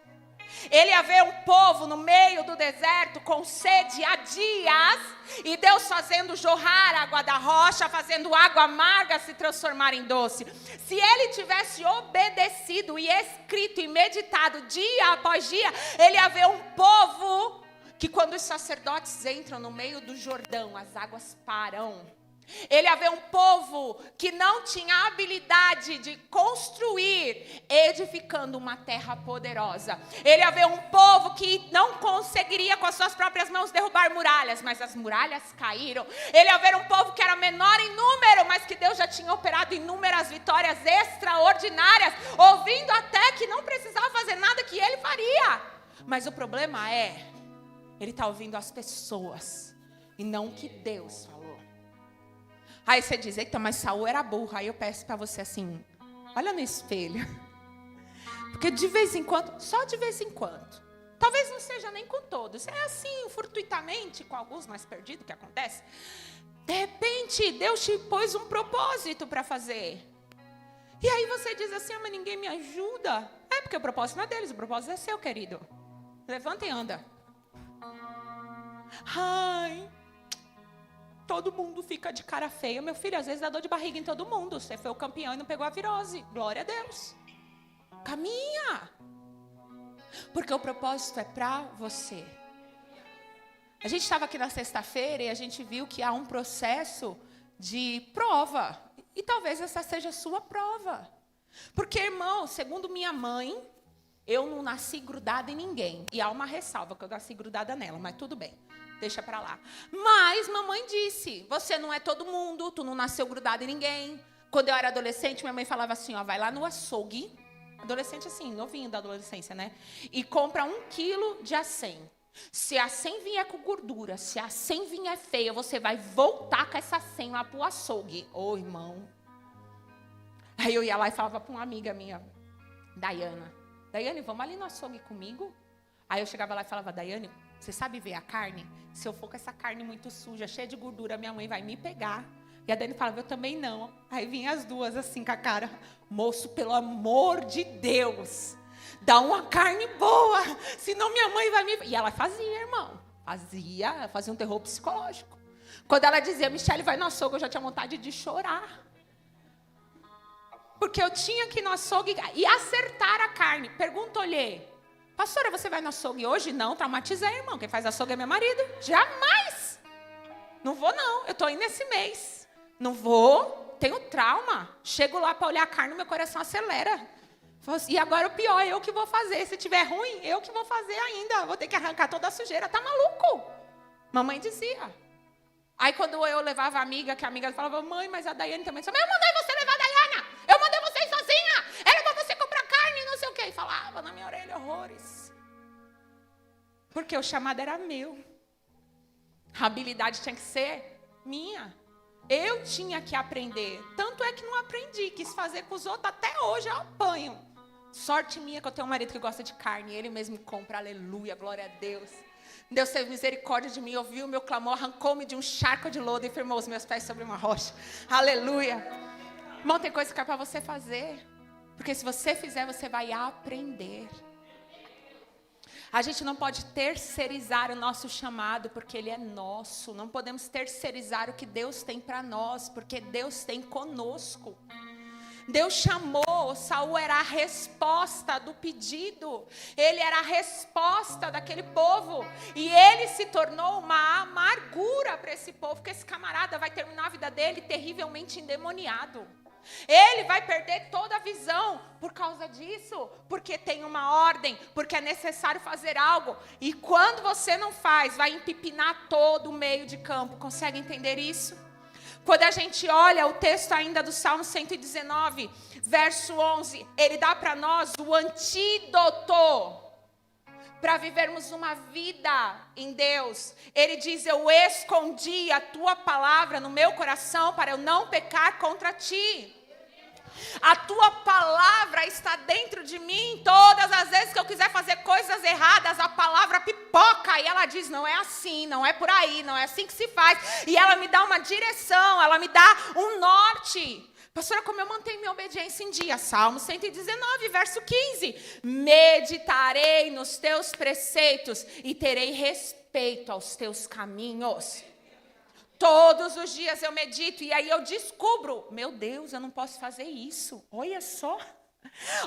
Ele ia ver um povo no meio do deserto com sede há dias, e Deus fazendo jorrar água da rocha, fazendo água amarga se transformar em doce. Se ele tivesse obedecido e escrito e meditado dia após dia, ele ia ver um povo que, quando os sacerdotes entram no meio do Jordão, as águas param. Ele ia ver um povo que não tinha habilidade de construir, edificando uma terra poderosa. Ele ia ver um povo que não conseguiria com as suas próprias mãos derrubar muralhas, mas as muralhas caíram. Ele ia ver um povo que era menor em número, mas que Deus já tinha operado inúmeras vitórias extraordinárias, ouvindo até que não precisava fazer nada que ele faria. Mas o problema é, ele está ouvindo as pessoas e não o que Deus falou. Aí você diz, eita, mas Saul era burro. Aí eu peço para você assim, olha no espelho. Porque de vez em quando, só de vez em quando, talvez não seja nem com todos, é assim, fortuitamente, com alguns mais perdidos que acontece. De repente, Deus te pôs um propósito para fazer. E aí você diz assim, mas ninguém me ajuda. É porque o propósito não é deles, o propósito é seu, querido. Levanta e anda. Ai, todo mundo fica de cara feia. Meu filho, às vezes dá dor de barriga em todo mundo. Você foi o campeão e não pegou a virose. Glória a Deus. Caminha. Porque o propósito é para você. A gente estava aqui na sexta-feira e a gente viu que há um processo de prova. E talvez essa seja a sua prova. Porque, irmão, segundo minha mãe, Eu não nasci grudada em ninguém. E há uma ressalva que eu nasci grudada nela, mas tudo bem. Deixa pra lá. Mas mamãe disse, você não é todo mundo, tu não nasceu grudada em ninguém. Quando eu era adolescente, minha mãe falava assim, ó, vai lá no açougue, adolescente assim, novinho da adolescência, né? E compra 1 quilo de acém. Se a acém vier com gordura, se a acém vier feia, você vai voltar com essa acém lá pro açougue. Ô, irmão. Aí eu ia lá e falava pra uma amiga minha, Daiane, vamos ali no açougue comigo? Aí eu chegava lá e falava, Daiane, você sabe ver a carne? Se eu for com essa carne muito suja, cheia de gordura, minha mãe vai me pegar. E a Daiane falava, eu também não. Aí vinham as duas assim com a cara, moço, pelo amor de Deus, dá uma carne boa, senão minha mãe vai me... E ela fazia, irmão, fazia um terror psicológico. Quando ela dizia, Michele, vai no açougue, eu já tinha vontade de chorar. Porque eu tinha que ir no açougue e acertar a carne. Pergunta, olhei, pastora, você vai no açougue hoje? Não, traumatizei, irmão. Quem faz açougue é meu marido. Jamais. Não vou, não. Eu estou indo esse mês. Não vou. Tenho trauma. Chego lá para olhar a carne, meu coração acelera. E agora o pior, eu que vou fazer. Se tiver ruim, eu que vou fazer ainda. Vou ter que arrancar toda a sujeira. Tá maluco? Mamãe dizia. Aí quando eu levava a amiga, que a amiga falava, mãe, mas a Daiane também disse, mas eu mandei você levar a Daiana. Eu mandei você ir sozinha. Era para você comprar carne, não sei o quê. E falava na minha orelha horrores. Porque o chamado era meu. A habilidade tinha que ser minha. Eu tinha que aprender. Tanto é que não aprendi. Quis fazer com os outros. Até hoje eu apanho. Sorte minha que eu tenho um marido que gosta de carne. Ele mesmo compra. Aleluia, glória a Deus. Deus teve misericórdia de mim. Ouviu o meu clamor. Arrancou-me de um charco de lodo. E firmou os meus pés sobre uma rocha. Aleluia. Irmão, tem coisa que é para você fazer. Porque se você fizer, você vai aprender. A gente não pode terceirizar o nosso chamado, porque ele é nosso. Não podemos terceirizar o que Deus tem para nós, porque Deus tem conosco. Deus chamou, Saul era a resposta do pedido. Ele era a resposta daquele povo. E ele se tornou uma amargura para esse povo, porque esse camarada vai terminar a vida dele terrivelmente endemoniado. Ele vai perder toda a visão por causa disso, porque tem uma ordem, porque é necessário fazer algo. E quando você não faz, vai empipinar todo o meio de campo. Consegue entender isso? Quando a gente olha o texto ainda do Salmo 119, verso 11, ele dá para nós o antídoto para vivermos uma vida em Deus. Ele diz, eu escondi a tua palavra no meu coração para eu não pecar contra ti. A tua palavra está dentro de mim. Todas as vezes que eu quiser fazer coisas erradas, a palavra pipoca. E ela diz, não é assim, não é por aí, não é assim que se faz. E ela me dá uma direção, ela me dá um norte. Pastora, como eu mantenho minha obediência em dia? Salmo 119, verso 15. Meditarei nos teus preceitos e terei respeito aos teus caminhos. Todos os dias eu medito e aí eu descubro, meu Deus, eu não posso fazer isso. Olha só.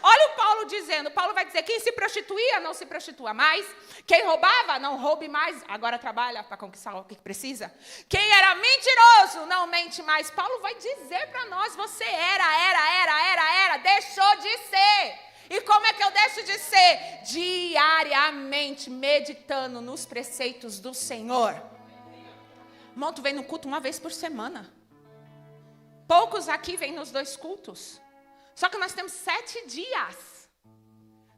Olha o Paulo dizendo, Paulo vai dizer, quem se prostituía, não se prostitua mais. Quem roubava, não roube mais. Agora trabalha para conquistar o que precisa. Quem era mentiroso, não mente mais. Paulo vai dizer para nós, você era, deixou de ser. E como é que eu deixo de ser? Diariamente, meditando nos preceitos do Senhor. Irmão, tu vem no culto uma vez por semana. Poucos aqui vêm nos 2 cultos. Só que nós temos 7 dias.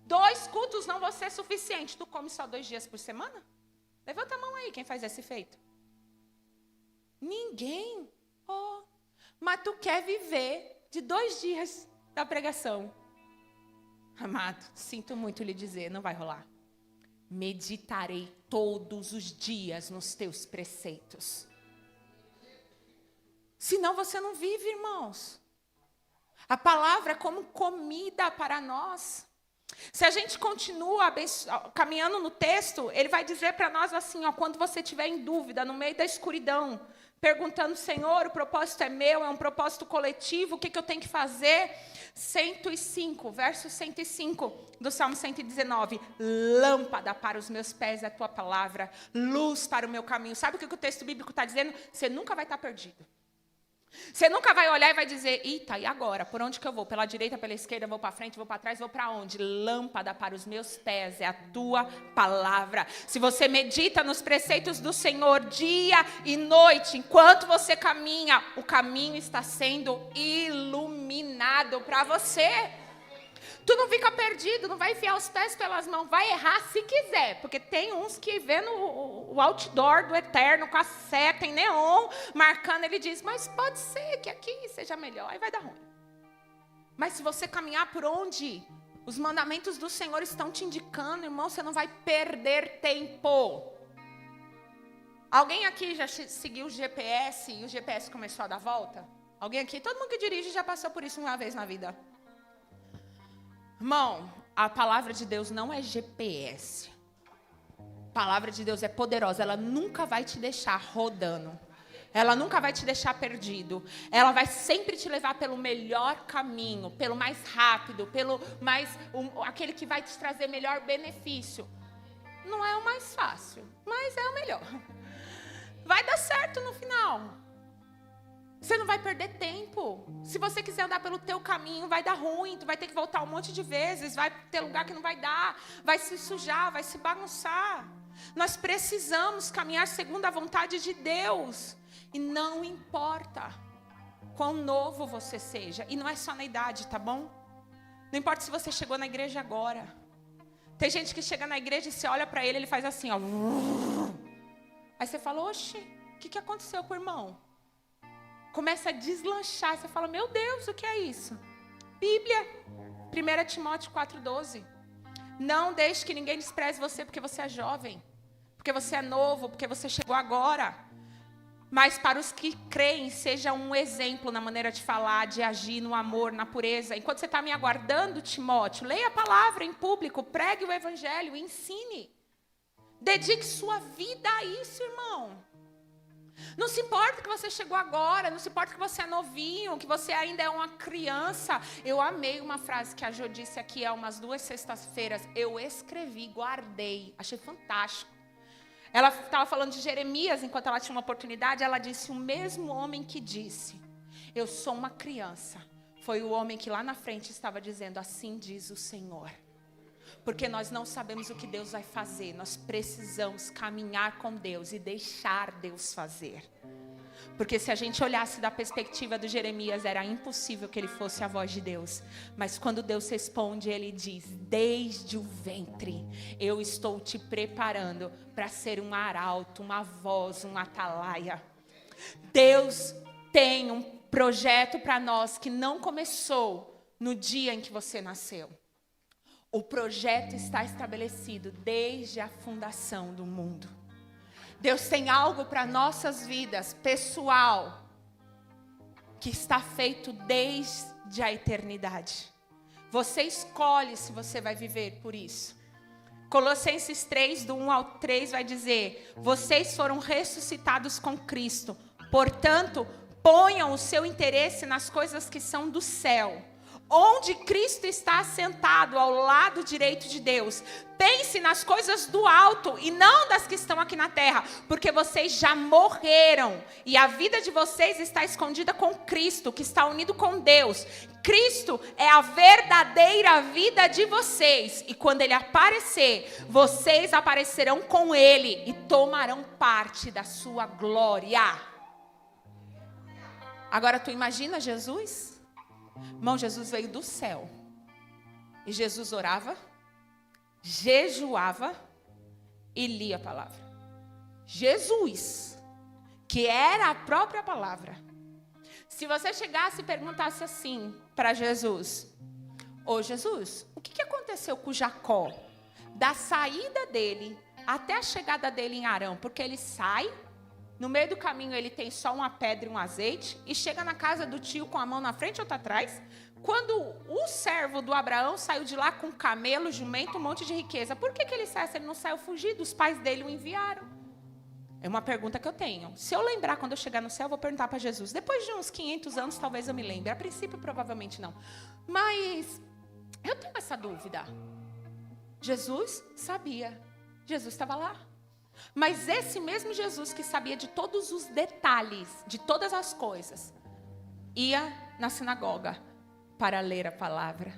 2 cultos não vão ser suficiente. Tu come só 2 dias por semana? Levanta a mão aí, quem faz esse feito. Ninguém. Oh, mas tu quer viver de 2 dias da pregação. Amado, sinto muito lhe dizer, não vai rolar. Meditarei todos os dias nos teus preceitos. Senão você não vive, irmãos. A palavra é como comida para nós. Se a gente continua caminhando no texto, ele vai dizer para nós assim, ó, quando você estiver em dúvida, no meio da escuridão, perguntando, Senhor, o propósito é meu, é um propósito coletivo, o que eu tenho que fazer? 105, verso 105 do Salmo 119. Lâmpada para os meus pés é a tua palavra, luz para o meu caminho. Sabe o que o texto bíblico está dizendo? Você nunca vai estar perdido. Você nunca vai olhar e vai dizer, eita, e agora? Por onde que eu vou? Pela direita, pela esquerda, vou para frente, vou para trás, vou para onde? Lâmpada para os meus pés é a tua palavra. Se você medita nos preceitos do Senhor dia e noite, enquanto você caminha, o caminho está sendo iluminado para você. Tu não fica perdido, não vai enfiar os pés pelas mãos, vai errar se quiser, porque tem uns que vê o outdoor do Eterno com a seta em neon, marcando, ele diz, mas pode ser que aqui seja melhor, aí vai dar ruim. Mas se você caminhar por onde os mandamentos do Senhor estão te indicando, irmão, você não vai perder tempo. Alguém aqui já seguiu o GPS e o GPS começou a dar volta? Alguém aqui? Todo mundo que dirige já passou por isso uma vez na vida. Irmão, a palavra de Deus não é GPS. A palavra de Deus é poderosa. Ela nunca vai te deixar rodando. Ela nunca vai te deixar perdido. Ela vai sempre te levar pelo melhor caminho, pelo mais rápido, pelo mais aquele que vai te trazer melhor benefício. Não é o mais fácil, mas é o melhor. Vai dar certo no final. Você não vai perder tempo. Se você quiser andar pelo teu caminho, vai dar ruim. Tu vai ter que voltar um monte de vezes. Vai ter lugar que não vai dar. Vai se sujar, vai se bagunçar. Nós precisamos caminhar segundo a vontade de Deus. E não importa quão novo você seja. E não é só na idade, tá bom? Não importa se você chegou na igreja agora. Tem gente que chega na igreja e você olha para ele, ele faz assim, ó. Aí você fala, oxe, o que aconteceu com o irmão? Começa a deslanchar, você fala, meu Deus, o que é isso? Bíblia, 1 Timóteo 4,12. Não deixe que ninguém despreze você porque você é jovem, porque você é novo, porque você chegou agora. Mas para os que creem, seja um exemplo na maneira de falar, de agir, no amor, na pureza. Enquanto você está me aguardando, Timóteo, leia a palavra em público, pregue o evangelho, ensine. Dedique sua vida a isso, irmão. Não se importa que você chegou agora, não se importa que você é novinho, que você ainda é uma criança. Eu amei uma frase que a Jo disse aqui há umas 2 sextas-feiras. Eu escrevi, guardei, achei fantástico. Ela estava falando de Jeremias, enquanto ela tinha uma oportunidade, ela disse, o mesmo homem que disse, eu sou uma criança, foi o homem que lá na frente estava dizendo, assim diz o Senhor. Porque nós não sabemos o que Deus vai fazer. Nós precisamos caminhar com Deus e deixar Deus fazer. Porque se a gente olhasse da perspectiva do Jeremias, era impossível que ele fosse a voz de Deus. Mas quando Deus responde, ele diz, desde o ventre, eu estou te preparando para ser um arauto, uma voz, um atalaia. Deus tem um projeto para nós que não começou no dia em que você nasceu. O projeto está estabelecido desde a fundação do mundo. Deus tem algo para nossas vidas, pessoal, que está feito desde a eternidade. Você escolhe se você vai viver por isso. Colossenses 3, do 1 ao 3, vai dizer, vocês foram ressuscitados com Cristo. Portanto, ponham o seu interesse nas coisas que são do céu. Onde Cristo está assentado ao lado direito de Deus. Pense nas coisas do alto e não das que estão aqui na terra. Porque vocês já morreram. E a vida de vocês está escondida com Cristo, que está unido com Deus. Cristo é a verdadeira vida de vocês. E quando Ele aparecer, vocês aparecerão com Ele e tomarão parte da sua glória. Agora tu imagina Jesus? Irmão, Jesus veio do céu. E Jesus orava, jejuava e lia a palavra. Jesus, que era a própria palavra. Se você chegasse e perguntasse assim para Jesus, ô Jesus, o que aconteceu com Jacó? Da saída dele até a chegada dele em Arão, porque ele sai, no meio do caminho ele tem só uma pedra e um azeite, e chega na casa do tio com a mão na frente e outra atrás. Quando o servo do Abraão saiu de lá com camelo, jumento, um monte de riqueza, por que ele saiu? Se ele não saiu fugido, os pais dele o enviaram. É uma pergunta que eu tenho. Se eu lembrar quando eu chegar no céu, eu vou perguntar para Jesus. Depois de uns 500 anos, talvez eu me lembre. A princípio, provavelmente não. Mas eu tenho essa dúvida. Jesus sabia. Jesus estava lá. Mas esse mesmo Jesus que sabia de todos os detalhes, de todas as coisas, ia na sinagoga para ler a palavra.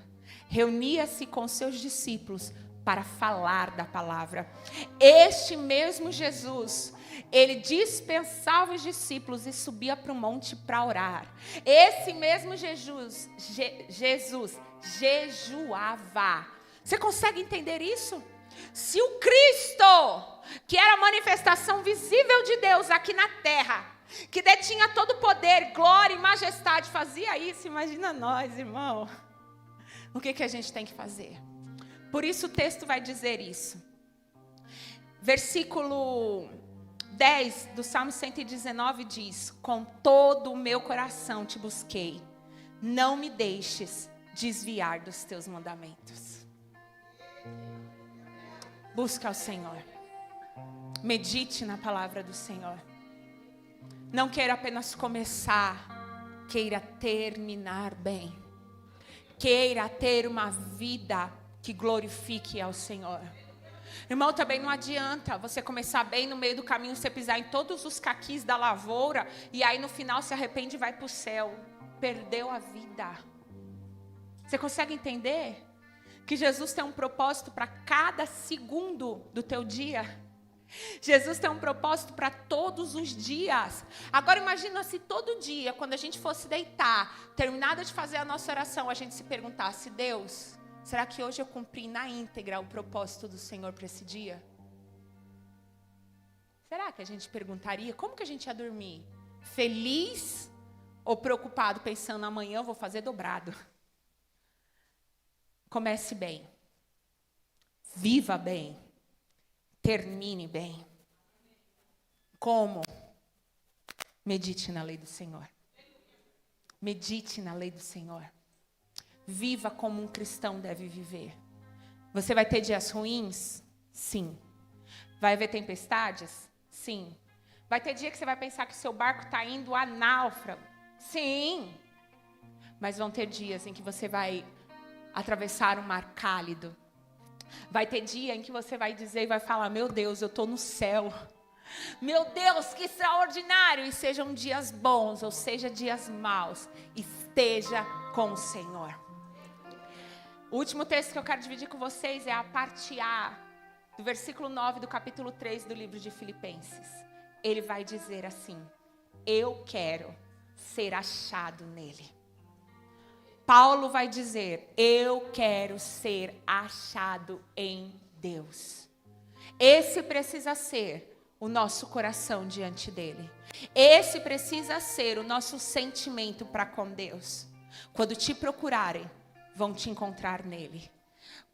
Reunia-se com seus discípulos para falar da palavra. Este mesmo Jesus, ele dispensava os discípulos e subia para o monte para orar. Esse mesmo Jesus jejuava. Você consegue entender isso? Se o Cristo, que era a manifestação visível de Deus aqui na terra, que detinha todo o poder, glória e majestade, fazia isso, imagina nós, irmão. O que a gente tem que fazer? Por isso o texto vai dizer isso. Versículo 10 do Salmo 119 diz: com todo o meu coração te busquei, não me deixes desviar dos teus mandamentos. Busca ao Senhor. Medite na palavra do Senhor. Não queira apenas começar, queira terminar bem. Queira ter uma vida que glorifique ao Senhor. Irmão, também não adianta você começar bem, no meio do caminho você pisar em todos os caquis da lavoura e aí no final se arrepende e vai para o céu. Perdeu a vida. Você consegue entender? Que Jesus tem um propósito para cada segundo do teu dia. Jesus tem um propósito para todos os dias. Agora imagina se todo dia, quando a gente fosse deitar, terminada de fazer a nossa oração, a gente se perguntasse: Deus, será que hoje eu cumpri na íntegra o propósito do Senhor para esse dia? Será que a gente perguntaria? Como que a gente ia dormir? Feliz ou preocupado, pensando amanhã eu vou fazer dobrado? Comece bem. Viva bem. Termine bem. Como? Medite na lei do Senhor. Medite na lei do Senhor. Viva como um cristão deve viver. Você vai ter dias ruins? Sim. Vai haver tempestades? Sim. Vai ter dia que você vai pensar que seu barco está indo a náufrago? Sim. Mas vão ter dias em que você vai atravessar um mar cálido. Vai ter dia em que você vai dizer e vai falar: meu Deus, eu estou no céu. Meu Deus, que extraordinário. E sejam dias bons ou seja dias maus, esteja com o Senhor. O último texto que eu quero dividir com vocês é a parte A, do versículo 9 do capítulo 3 do livro de Filipenses. Ele vai dizer assim: eu quero ser achado nele. Paulo vai dizer: eu quero ser achado em Deus. Esse precisa ser o nosso coração diante dele. Esse precisa ser o nosso sentimento para com Deus. Quando te procurarem, vão te encontrar nele.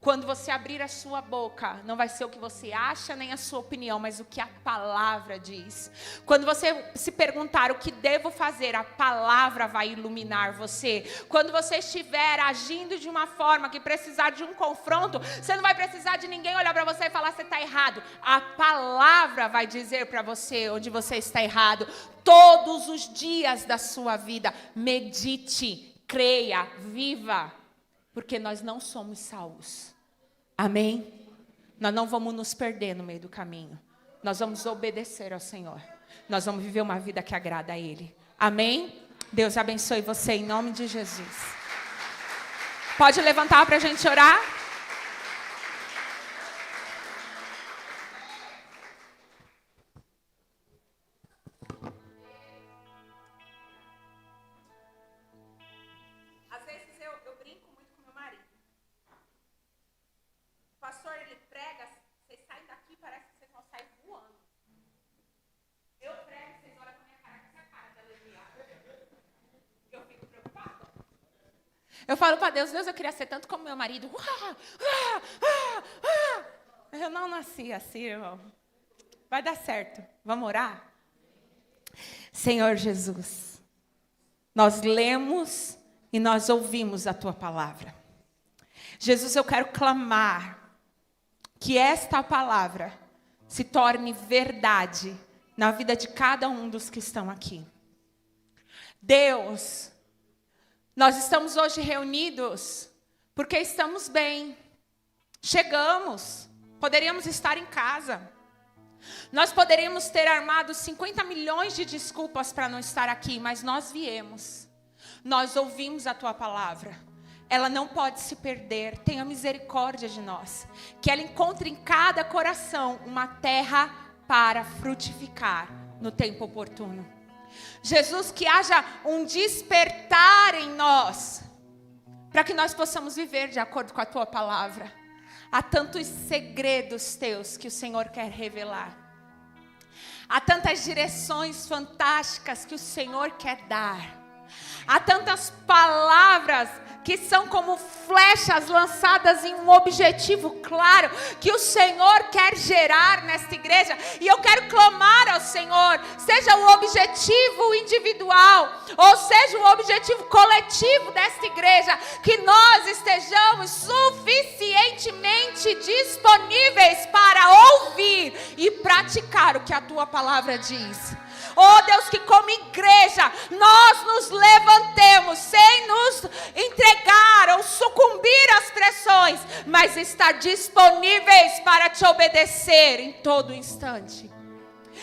Quando você abrir a sua boca, não vai ser o que você acha nem a sua opinião, mas o que a palavra diz. Quando você se perguntar o que devo fazer, a palavra vai iluminar você. Quando você estiver agindo de uma forma que precisar de um confronto, você não vai precisar de ninguém olhar para você e falar: você está errado. A palavra vai dizer para você onde você está errado. Todos os dias da sua vida, medite, creia, viva. Porque nós não somos Saús. Amém? Nós não vamos nos perder no meio do caminho. Nós vamos obedecer ao Senhor. Nós vamos viver uma vida que agrada a Ele. Amém? Deus abençoe você em nome de Jesus. Pode levantar para a gente orar? Às vezes eu brinco muito com meu marido. O pastor, ele prega, vocês saem daqui, parece que vocês vão sair voando. Eu prego, vocês olham pra minha cara com essa cara de alegria. Eu fico preocupada. Eu falo para Deus: Deus, eu queria ser tanto como meu marido. Eu não nasci assim, irmão. Vai dar certo. Vamos orar? Senhor Jesus, nós lemos e nós ouvimos a Tua palavra. Jesus, eu quero clamar que esta palavra se torne verdade na vida de cada um dos que estão aqui. Deus, nós estamos hoje reunidos porque estamos bem. Chegamos, poderíamos estar em casa. Nós poderíamos ter armado 50 milhões de desculpas para não estar aqui, mas nós viemos. Nós ouvimos a tua palavra. Ela não pode se perder. Tenha misericórdia de nós. Que ela encontre em cada coração uma terra para frutificar no tempo oportuno. Jesus, que haja um despertar em nós, para que nós possamos viver de acordo com a tua palavra. Há tantos segredos teus que o Senhor quer revelar. Há tantas direções fantásticas que o Senhor quer dar. Há tantas palavras que são como flechas lançadas em um objetivo claro que o Senhor quer gerar nesta igreja. E eu quero clamar ao Senhor, seja o objetivo individual, ou seja o objetivo coletivo desta igreja, que nós estejamos suficientemente disponíveis para ouvir e praticar o que a tua palavra diz. Oh Deus, que como igreja nós nos levantemos sem nos entregar ou sucumbir às pressões, mas estar disponíveis para te obedecer em todo instante.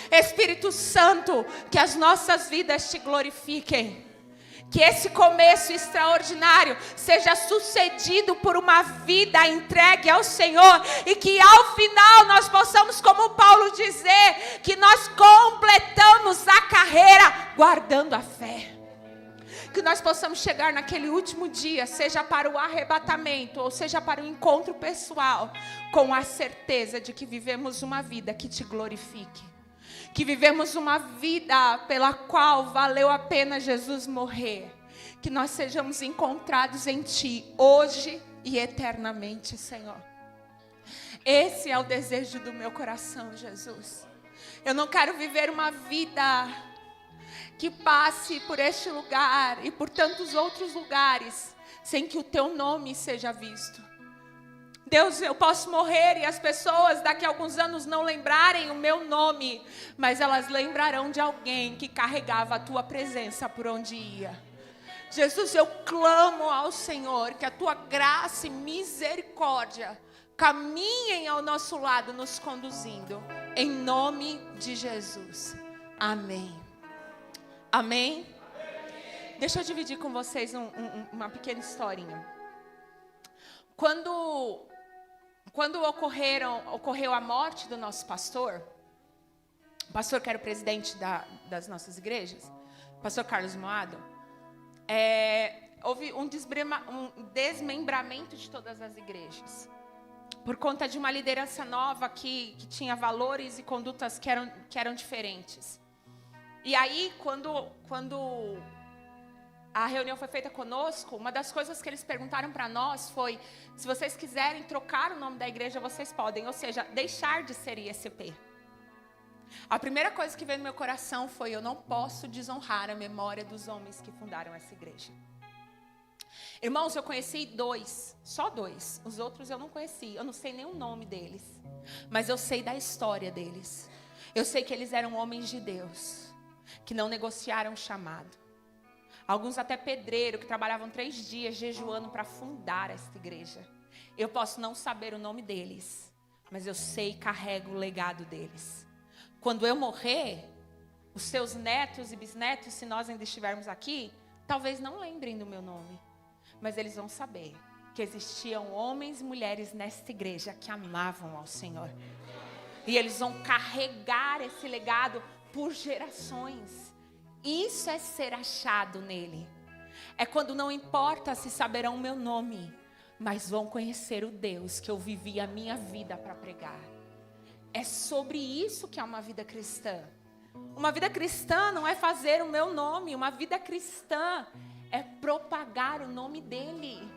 Espírito Santo, que as nossas vidas te glorifiquem. Que esse começo extraordinário seja sucedido por uma vida entregue ao Senhor. E que ao final nós possamos, como Paulo dizer, que nós completamos a carreira guardando a fé. Que nós possamos chegar naquele último dia, seja para o arrebatamento ou seja para o encontro pessoal, com a certeza de que vivemos uma vida que te glorifique. Que vivemos uma vida pela qual valeu a pena Jesus morrer. Que nós sejamos encontrados em Ti, hoje e eternamente, Senhor. Esse é o desejo do meu coração, Jesus. Eu não quero viver uma vida que passe por este lugar e por tantos outros lugares, sem que o Teu nome seja visto. Deus, eu posso morrer e as pessoas daqui a alguns anos não lembrarem o meu nome, mas elas lembrarão de alguém que carregava a tua presença por onde ia. Jesus, eu clamo ao Senhor que a tua graça e misericórdia caminhem ao nosso lado, nos conduzindo, em nome de Jesus. Amém. Amém? Deixa eu dividir com vocês uma pequena historinha. Quando ocorreu a morte do nosso pastor, o pastor que era o presidente das nossas igrejas, o pastor Carlos Moado, houve um desmembramento de todas as igrejas, por conta de uma liderança nova que tinha valores e condutas que eram diferentes. E aí, quando a reunião foi feita conosco, uma das coisas que eles perguntaram para nós foi: se vocês quiserem trocar o nome da igreja, vocês podem, ou seja, deixar de ser ISP. A primeira coisa que veio no meu coração foi: eu não posso desonrar a memória dos homens que fundaram essa igreja. Irmãos, eu conheci só dois, os outros eu não conheci, eu não sei nem o nome deles, mas eu sei da história deles. Eu sei que eles eram homens de Deus, que não negociaram o chamado. Alguns até pedreiro, que trabalhavam 3 dias jejuando para fundar esta igreja. Eu posso não saber o nome deles, mas eu sei e carrego o legado deles. Quando eu morrer, os seus netos e bisnetos, se nós ainda estivermos aqui, talvez não lembrem do meu nome, mas eles vão saber que existiam homens e mulheres nesta igreja que amavam ao Senhor. E eles vão carregar esse legado por gerações. Isso é ser achado nele. É quando não importa se saberão o meu nome, mas vão conhecer o Deus que eu vivi a minha vida para pregar. É sobre isso que é uma vida cristã. Uma vida cristã não é fazer o meu nome. Uma vida cristã é propagar o nome dele.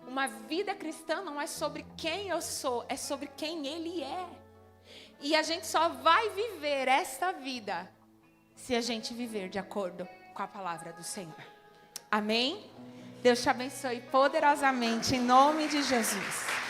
Uma vida cristã não é sobre quem eu sou, é sobre quem ele é. E a gente só vai viver esta vida se a gente viver de acordo com a palavra do Senhor. Amém? Deus te abençoe poderosamente, em nome de Jesus.